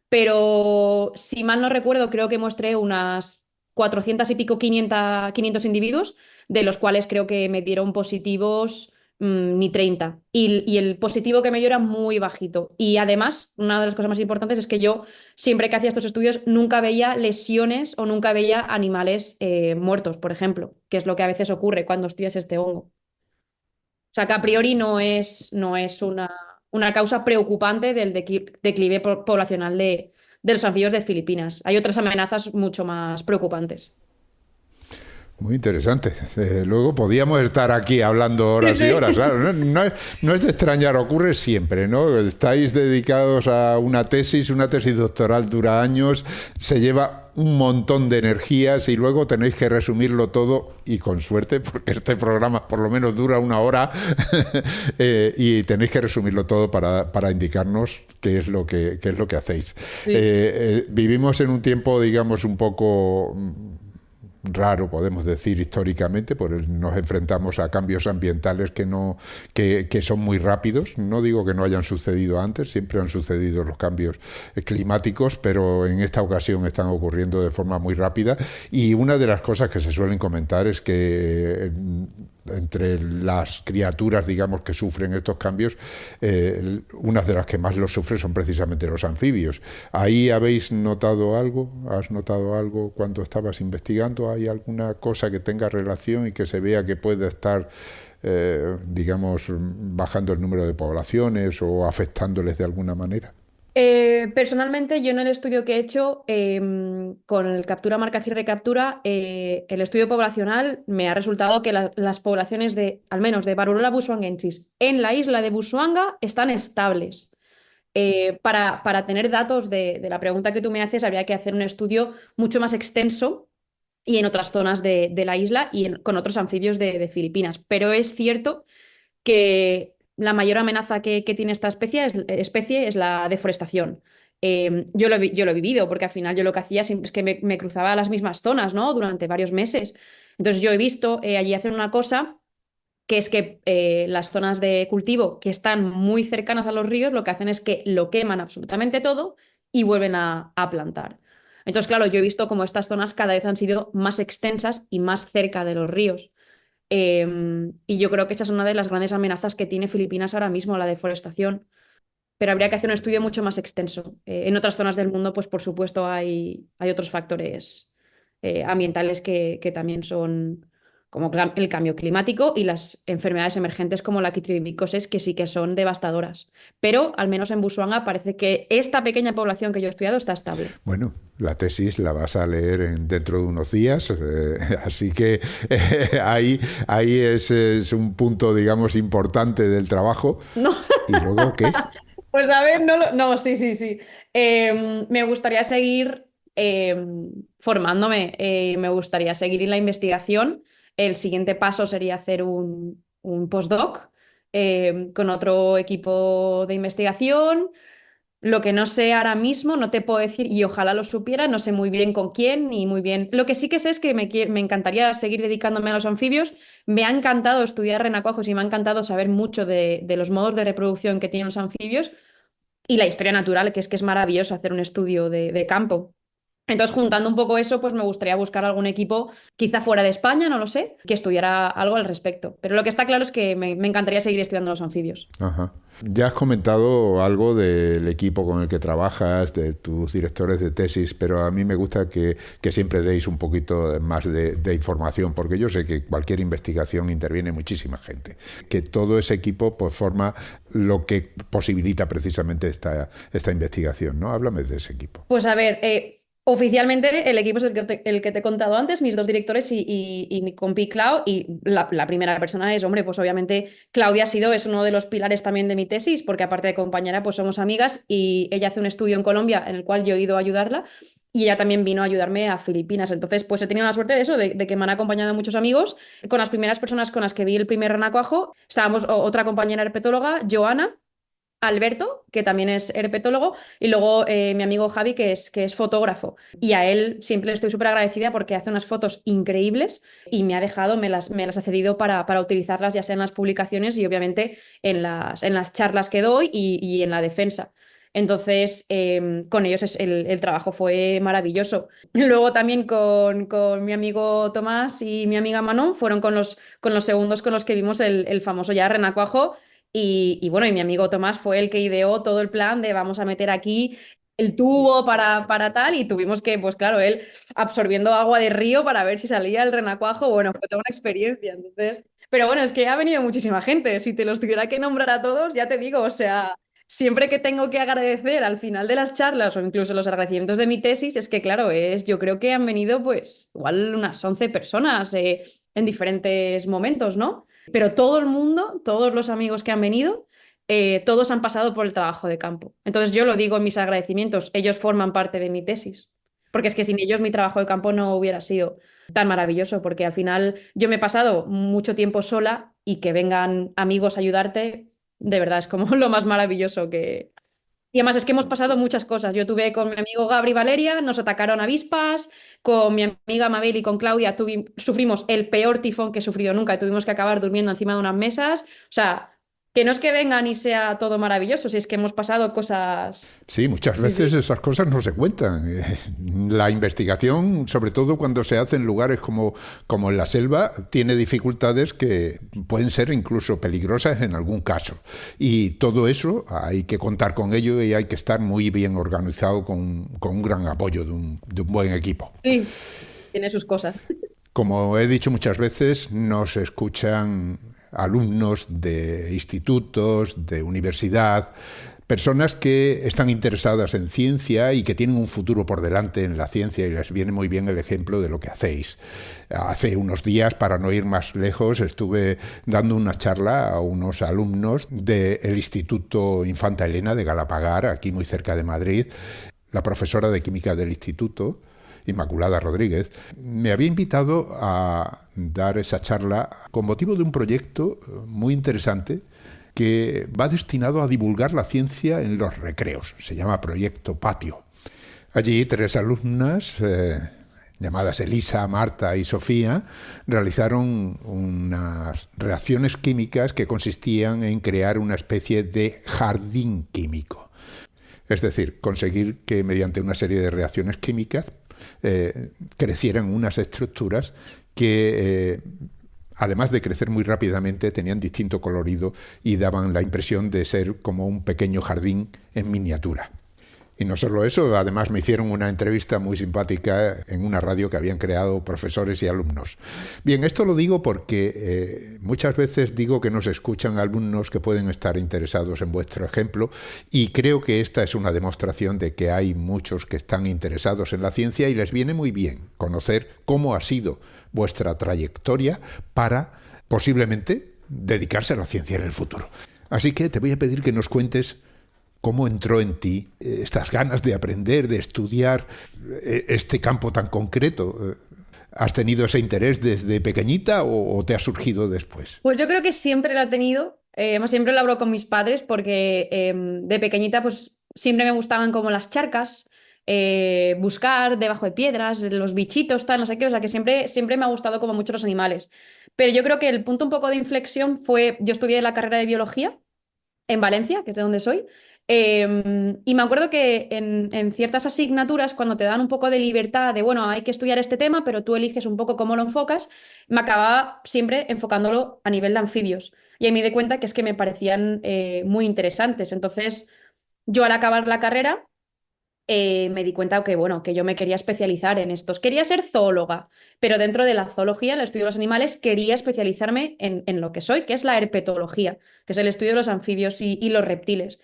pero si mal no recuerdo, creo que mostré unas 400 y pico, 500 individuos, de los cuales creo que me dieron positivos ni 30. Y el positivo que me dio era muy bajito. Y además, una de las cosas más importantes es que yo, siempre que hacía estos estudios, nunca veía lesiones o nunca veía animales muertos, por ejemplo, que es lo que a veces ocurre cuando estudias este hongo. O sea, que a priori no es una causa preocupante del declive poblacional de los anfibios de Filipinas. Hay otras amenazas mucho más preocupantes. Muy interesante. Luego podíamos estar aquí hablando horas y horas. Claro, no es de extrañar, ocurre siempre, ¿no? Estáis dedicados a una tesis doctoral dura años, se lleva un montón de energías y luego tenéis que resumirlo todo y con suerte, porque este programa por lo menos dura una hora y tenéis que resumirlo todo para indicarnos qué es lo que hacéis. Sí. Vivimos en un tiempo, digamos, un poco raro, podemos decir, históricamente, porque nos enfrentamos a cambios ambientales que son muy rápidos. No digo que no hayan sucedido antes, siempre han sucedido los cambios climáticos, pero en esta ocasión están ocurriendo de forma muy rápida. Y una de las cosas que se suelen comentar es que entre las criaturas, digamos, que sufren estos cambios, unas de las que más los sufren son precisamente los anfibios. ¿Ahí habéis notado algo? ¿Has notado algo cuando estabas investigando? ¿Hay alguna cosa que tenga relación y que se vea que puede estar, digamos, bajando el número de poblaciones o afectándoles de alguna manera? Personalmente, yo en el estudio que he hecho con el captura, marcaje y recaptura, el estudio poblacional me ha resultado que las poblaciones al menos de Varroa busuangensis en la isla de Busuanga están estables. Para tener datos de la pregunta que tú me haces, habría que hacer un estudio mucho más extenso y en otras zonas de la isla y con otros anfibios de Filipinas. Pero es cierto que la mayor amenaza que tiene esta especie es la deforestación. Yo lo he vivido, porque al final yo lo que hacía siempre es que me cruzaba a las mismas zonas, ¿no? Durante varios meses. Entonces yo he visto allí hacer una cosa, que es que las zonas de cultivo que están muy cercanas a los ríos, lo que hacen es que lo queman absolutamente todo y vuelven a plantar. Entonces, claro, yo he visto cómo estas zonas cada vez han sido más extensas y más cerca de los ríos. Y yo creo que esa es una de las grandes amenazas que tiene Filipinas ahora mismo, la deforestación. Pero habría que hacer un estudio mucho más extenso. En otras zonas del mundo, pues por supuesto, hay otros factores ambientales que también son como el cambio climático y las enfermedades emergentes como la quitridicosis, que sí que son devastadoras. Pero al menos en Busuanga parece que esta pequeña población que yo he estudiado está estable. Bueno, la tesis la vas a leer dentro de unos días, así que ahí es un punto, digamos, importante del trabajo. No. ¿Y luego qué? Pues a ver, no, sí, sí, sí. Me gustaría seguir formándome, me gustaría seguir en la investigación. El siguiente paso sería hacer un postdoc con otro equipo de investigación. Lo que no sé ahora mismo, no te puedo decir, y ojalá lo supiera, no sé muy bien con quién, ni muy bien. Lo que sí que sé es que me encantaría seguir dedicándome a los anfibios. Me ha encantado estudiar renacuajos y me ha encantado saber mucho de los modos de reproducción que tienen los anfibios y la historia natural, que es maravilloso hacer un estudio de campo. Entonces, juntando un poco eso, pues me gustaría buscar algún equipo, quizá fuera de España, no lo sé, que estudiara algo al respecto. Pero lo que está claro es que me encantaría seguir estudiando los anfibios. Ajá. Ya has comentado algo del equipo con el que trabajas, de tus directores de tesis, pero a mí me gusta que siempre deis un poquito más de información, porque yo sé que cualquier investigación interviene muchísima gente, que todo ese equipo pues forma lo que posibilita precisamente esta investigación, ¿no? Háblame de ese equipo. Pues a ver, oficialmente el equipo es el que te he contado antes, mis dos directores y mi compi Clau, y la primera persona es, hombre, pues obviamente Claudia es uno de los pilares también de mi tesis, porque aparte de compañera, pues somos amigas y ella hace un estudio en Colombia en el cual yo he ido a ayudarla y ella también vino a ayudarme a Filipinas. Entonces, pues he tenido la suerte de eso, de que me han acompañado muchos amigos. Con las primeras personas con las que vi el primer renacuajo, estábamos otra compañera herpetóloga, Joana, Alberto, que también es herpetólogo, y luego mi amigo Javi, que es fotógrafo. Y a él siempre le estoy súper agradecida porque hace unas fotos increíbles y me ha dejado, me las ha cedido para utilizarlas ya sea en las publicaciones y obviamente en las charlas que doy y en la defensa. Entonces, con ellos el trabajo fue maravilloso. Luego también con mi amigo Tomás y mi amiga Manon fueron con los segundos con los que vimos el famoso ya renacuajo. Y bueno, y mi amigo Tomás fue el que ideó todo el plan de vamos a meter aquí el tubo para tal y tuvimos que, pues claro, él absorbiendo agua de río para ver si salía el renacuajo. Bueno, fue toda una experiencia, entonces. Pero bueno, es que ha venido muchísima gente. Si te los tuviera que nombrar a todos, ya te digo, o sea, siempre que tengo que agradecer al final de las charlas o incluso los agradecimientos de mi tesis, es que, claro, yo creo que han venido pues igual unas 11 personas en diferentes momentos, ¿no? Pero todo el mundo, todos los amigos que han venido, todos han pasado por el trabajo de campo. Entonces yo lo digo en mis agradecimientos, ellos forman parte de mi tesis, porque es que sin ellos mi trabajo de campo no hubiera sido tan maravilloso, porque al final yo me he pasado mucho tiempo sola y que vengan amigos a ayudarte, de verdad es como lo más maravilloso que... Y además es que hemos pasado muchas cosas. Yo tuve con mi amigo Gabri y Valeria, nos atacaron avispas, con mi amiga Mabel y con Claudia sufrimos el peor tifón que he sufrido nunca y tuvimos que acabar durmiendo encima de unas mesas. O sea, que no es que vengan y sea todo maravilloso, si es que hemos pasado cosas... Sí, muchas Sí, veces sí. esas cosas no se cuentan. La investigación, sobre todo cuando se hace en lugares como en la selva, tiene dificultades que pueden ser incluso peligrosas en algún caso. Y todo eso hay que contar con ello y hay que estar muy bien organizado con un gran apoyo de un buen equipo. Sí, tiene sus cosas. Como he dicho muchas veces, nos escuchan alumnos de institutos, de universidad, personas que están interesadas en ciencia y que tienen un futuro por delante en la ciencia y les viene muy bien el ejemplo de lo que hacéis. Hace unos días, para no ir más lejos, estuve dando una charla a unos alumnos del Instituto Infanta Elena de Galapagar, aquí muy cerca de Madrid. La profesora de química del instituto, Inmaculada Rodríguez, me había invitado a dar esa charla con motivo de un proyecto muy interesante que va destinado a divulgar la ciencia en los recreos. Se llama Proyecto Patio. Allí 3 alumnas, llamadas Elisa, Marta y Sofía, realizaron unas reacciones químicas que consistían en crear una especie de jardín químico. Es decir, conseguir que mediante una serie de reacciones químicas crecieran unas estructuras que, además de crecer muy rápidamente, tenían distinto colorido y daban la impresión de ser como un pequeño jardín en miniatura. Y no solo eso, además me hicieron una entrevista muy simpática en una radio que habían creado profesores y alumnos. Bien, esto lo digo porque muchas veces digo que nos escuchan alumnos que pueden estar interesados en vuestro ejemplo y creo que esta es una demostración de que hay muchos que están interesados en la ciencia y les viene muy bien conocer cómo ha sido vuestra trayectoria para posiblemente dedicarse a la ciencia en el futuro. Así que te voy a pedir que nos cuentes ¿cómo entró en ti estas ganas de aprender, de estudiar este campo tan concreto? ¿Has tenido ese interés desde pequeñita o te ha surgido después? Pues yo creo que siempre lo he tenido. Además, siempre lo hablo con mis padres porque de pequeñita pues siempre me gustaban como las charcas, buscar debajo de piedras, los bichitos, tal, no sé qué. O sea, que siempre me ha gustado como mucho los animales. Pero yo creo que el punto un poco de inflexión fue, yo estudié la carrera de biología en Valencia, que es de donde soy. Y me acuerdo que en ciertas asignaturas, cuando te dan un poco de libertad de, bueno, hay que estudiar este tema, pero tú eliges un poco cómo lo enfocas, me acababa siempre enfocándolo a nivel de anfibios. Y ahí me di cuenta que es que me parecían muy interesantes. Entonces, yo al acabar la carrera, me di cuenta que, bueno, que yo me quería especializar en estos. Quería ser zoóloga, pero dentro de la zoología, el estudio de los animales, quería especializarme en lo que soy, que es la herpetología, que es el estudio de los anfibios y los reptiles.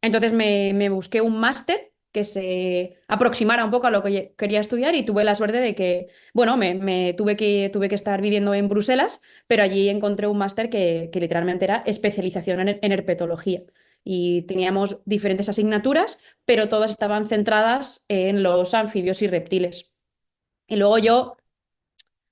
Entonces me busqué un máster que se aproximara un poco a lo que quería estudiar y tuve la suerte de que, bueno, tuve que estar viviendo en Bruselas, pero allí encontré un máster que literalmente era especialización en herpetología. Y teníamos diferentes asignaturas, pero todas estaban centradas en los anfibios y reptiles. Y luego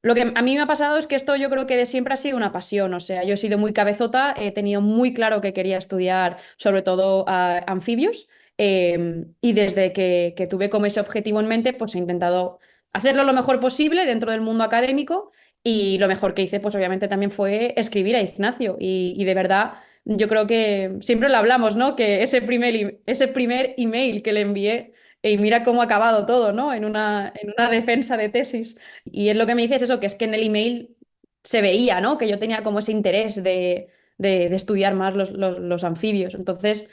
lo que a mí me ha pasado es que esto yo creo que de siempre ha sido una pasión, o sea, yo he sido muy cabezota, he tenido muy claro que quería estudiar sobre todo anfibios y desde que tuve como ese objetivo en mente, pues he intentado hacerlo lo mejor posible dentro del mundo académico y lo mejor que hice pues obviamente también fue escribir a Ignacio y de verdad yo creo que siempre lo hablamos, ¿no? Que ese primer email que le envié y mira cómo ha acabado todo, ¿no? En una defensa de tesis. Y él lo que me dice es eso, que es que en el email se veía, ¿no? Que yo tenía como ese interés de estudiar más los anfibios. Entonces,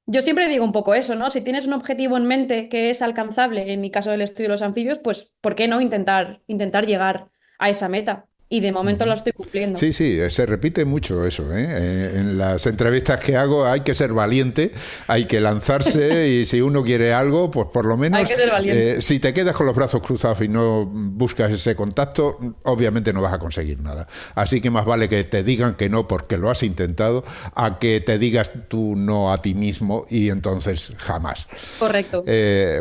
yo siempre digo un poco eso, ¿no? Si tienes un objetivo en mente que es alcanzable, en mi caso el estudio de los anfibios, pues ¿por qué no intentar llegar a esa meta? y de momento lo estoy cumpliendo. Sí, se repite mucho eso, ¿eh? En las entrevistas que hago hay que ser valiente, hay que lanzarse y si uno quiere algo, pues por lo menos, hay que ser valiente. Si te quedas con los brazos cruzados y no buscas ese contacto, obviamente no vas a conseguir nada. Así que más vale que te digan que no porque lo has intentado, a que te digas tú no a ti mismo y entonces jamás. Correcto.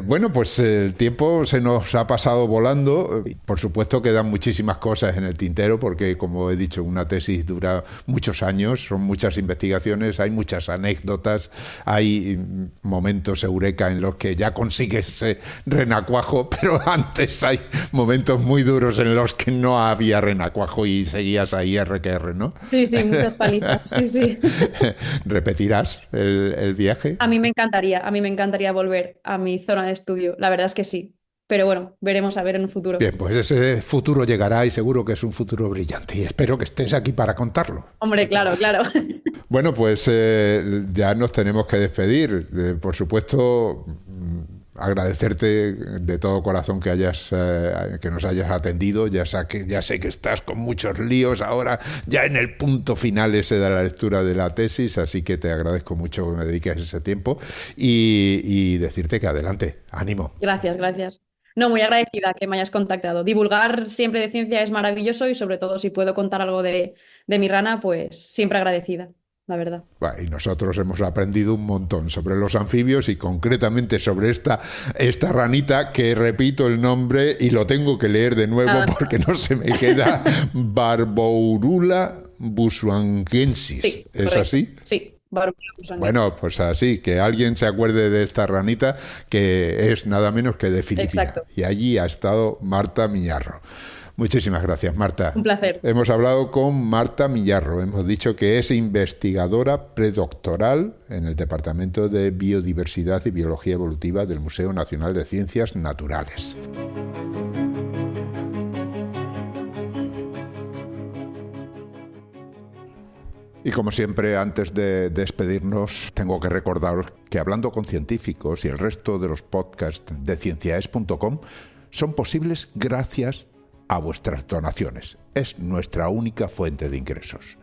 Bueno, pues el tiempo se nos ha pasado volando. Por supuesto quedan muchísimas cosas en el tintero porque, como he dicho, una tesis dura muchos años, son muchas investigaciones, hay muchas anécdotas, hay momentos eureka en los que ya consigues renacuajo, pero antes hay momentos muy duros en los que no había renacuajo y seguías ahí R que R, ¿no? Sí, muchas palizas, sí. ¿Repetirás el viaje? A mí me encantaría volver a mi zona de estudio, la verdad es que sí. Pero bueno, veremos a ver en un futuro. Bien, pues ese futuro llegará y seguro que es un futuro brillante y espero que estés aquí para contarlo. Hombre, claro. Bueno, pues ya nos tenemos que despedir. Por supuesto, agradecerte de todo corazón que nos hayas atendido. Ya sé que estás con muchos líos ahora, ya en el punto final ese de la lectura de la tesis, así que te agradezco mucho que me dediques ese tiempo y decirte que adelante, ánimo. Gracias. No, muy agradecida que me hayas contactado. Divulgar siempre de ciencia es maravilloso y sobre todo si puedo contar algo de mi rana, pues siempre agradecida, la verdad. Y nosotros hemos aprendido un montón sobre los anfibios y concretamente sobre esta ranita que repito el nombre y lo tengo que leer de nuevo porque no se me queda. Barbourula busuanensis. Sí, ¿Es correcto. así? Sí. Bueno, pues así, que alguien se acuerde de esta ranita que es nada menos que de Filipinas. Exacto. Y allí ha estado Marta Miñarro. Muchísimas gracias, Marta. Un placer. Hemos hablado con Marta Miñarro. Hemos dicho que es investigadora predoctoral en el Departamento de Biodiversidad y Biología Evolutiva del Museo Nacional de Ciencias Naturales. Y como siempre, antes de despedirnos, tengo que recordaros que Hablando con Científicos y el resto de los podcasts de cienciaes.com son posibles gracias a vuestras donaciones. Es nuestra única fuente de ingresos.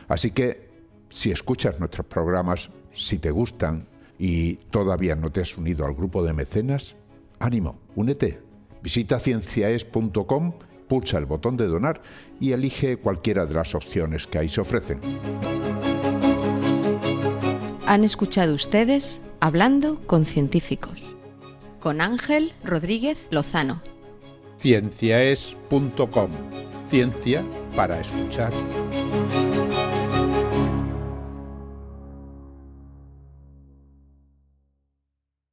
Así que, si escuchas nuestros programas, si te gustan y todavía no te has unido al grupo de mecenas, ánimo, únete. Visita cienciaes.com, pulsa el botón de donar y elige cualquiera de las opciones que ahí se ofrecen. Han escuchado ustedes Hablando con Científicos, con Ángel Rodríguez Lozano. Cienciaes.com. Ciencia para escuchar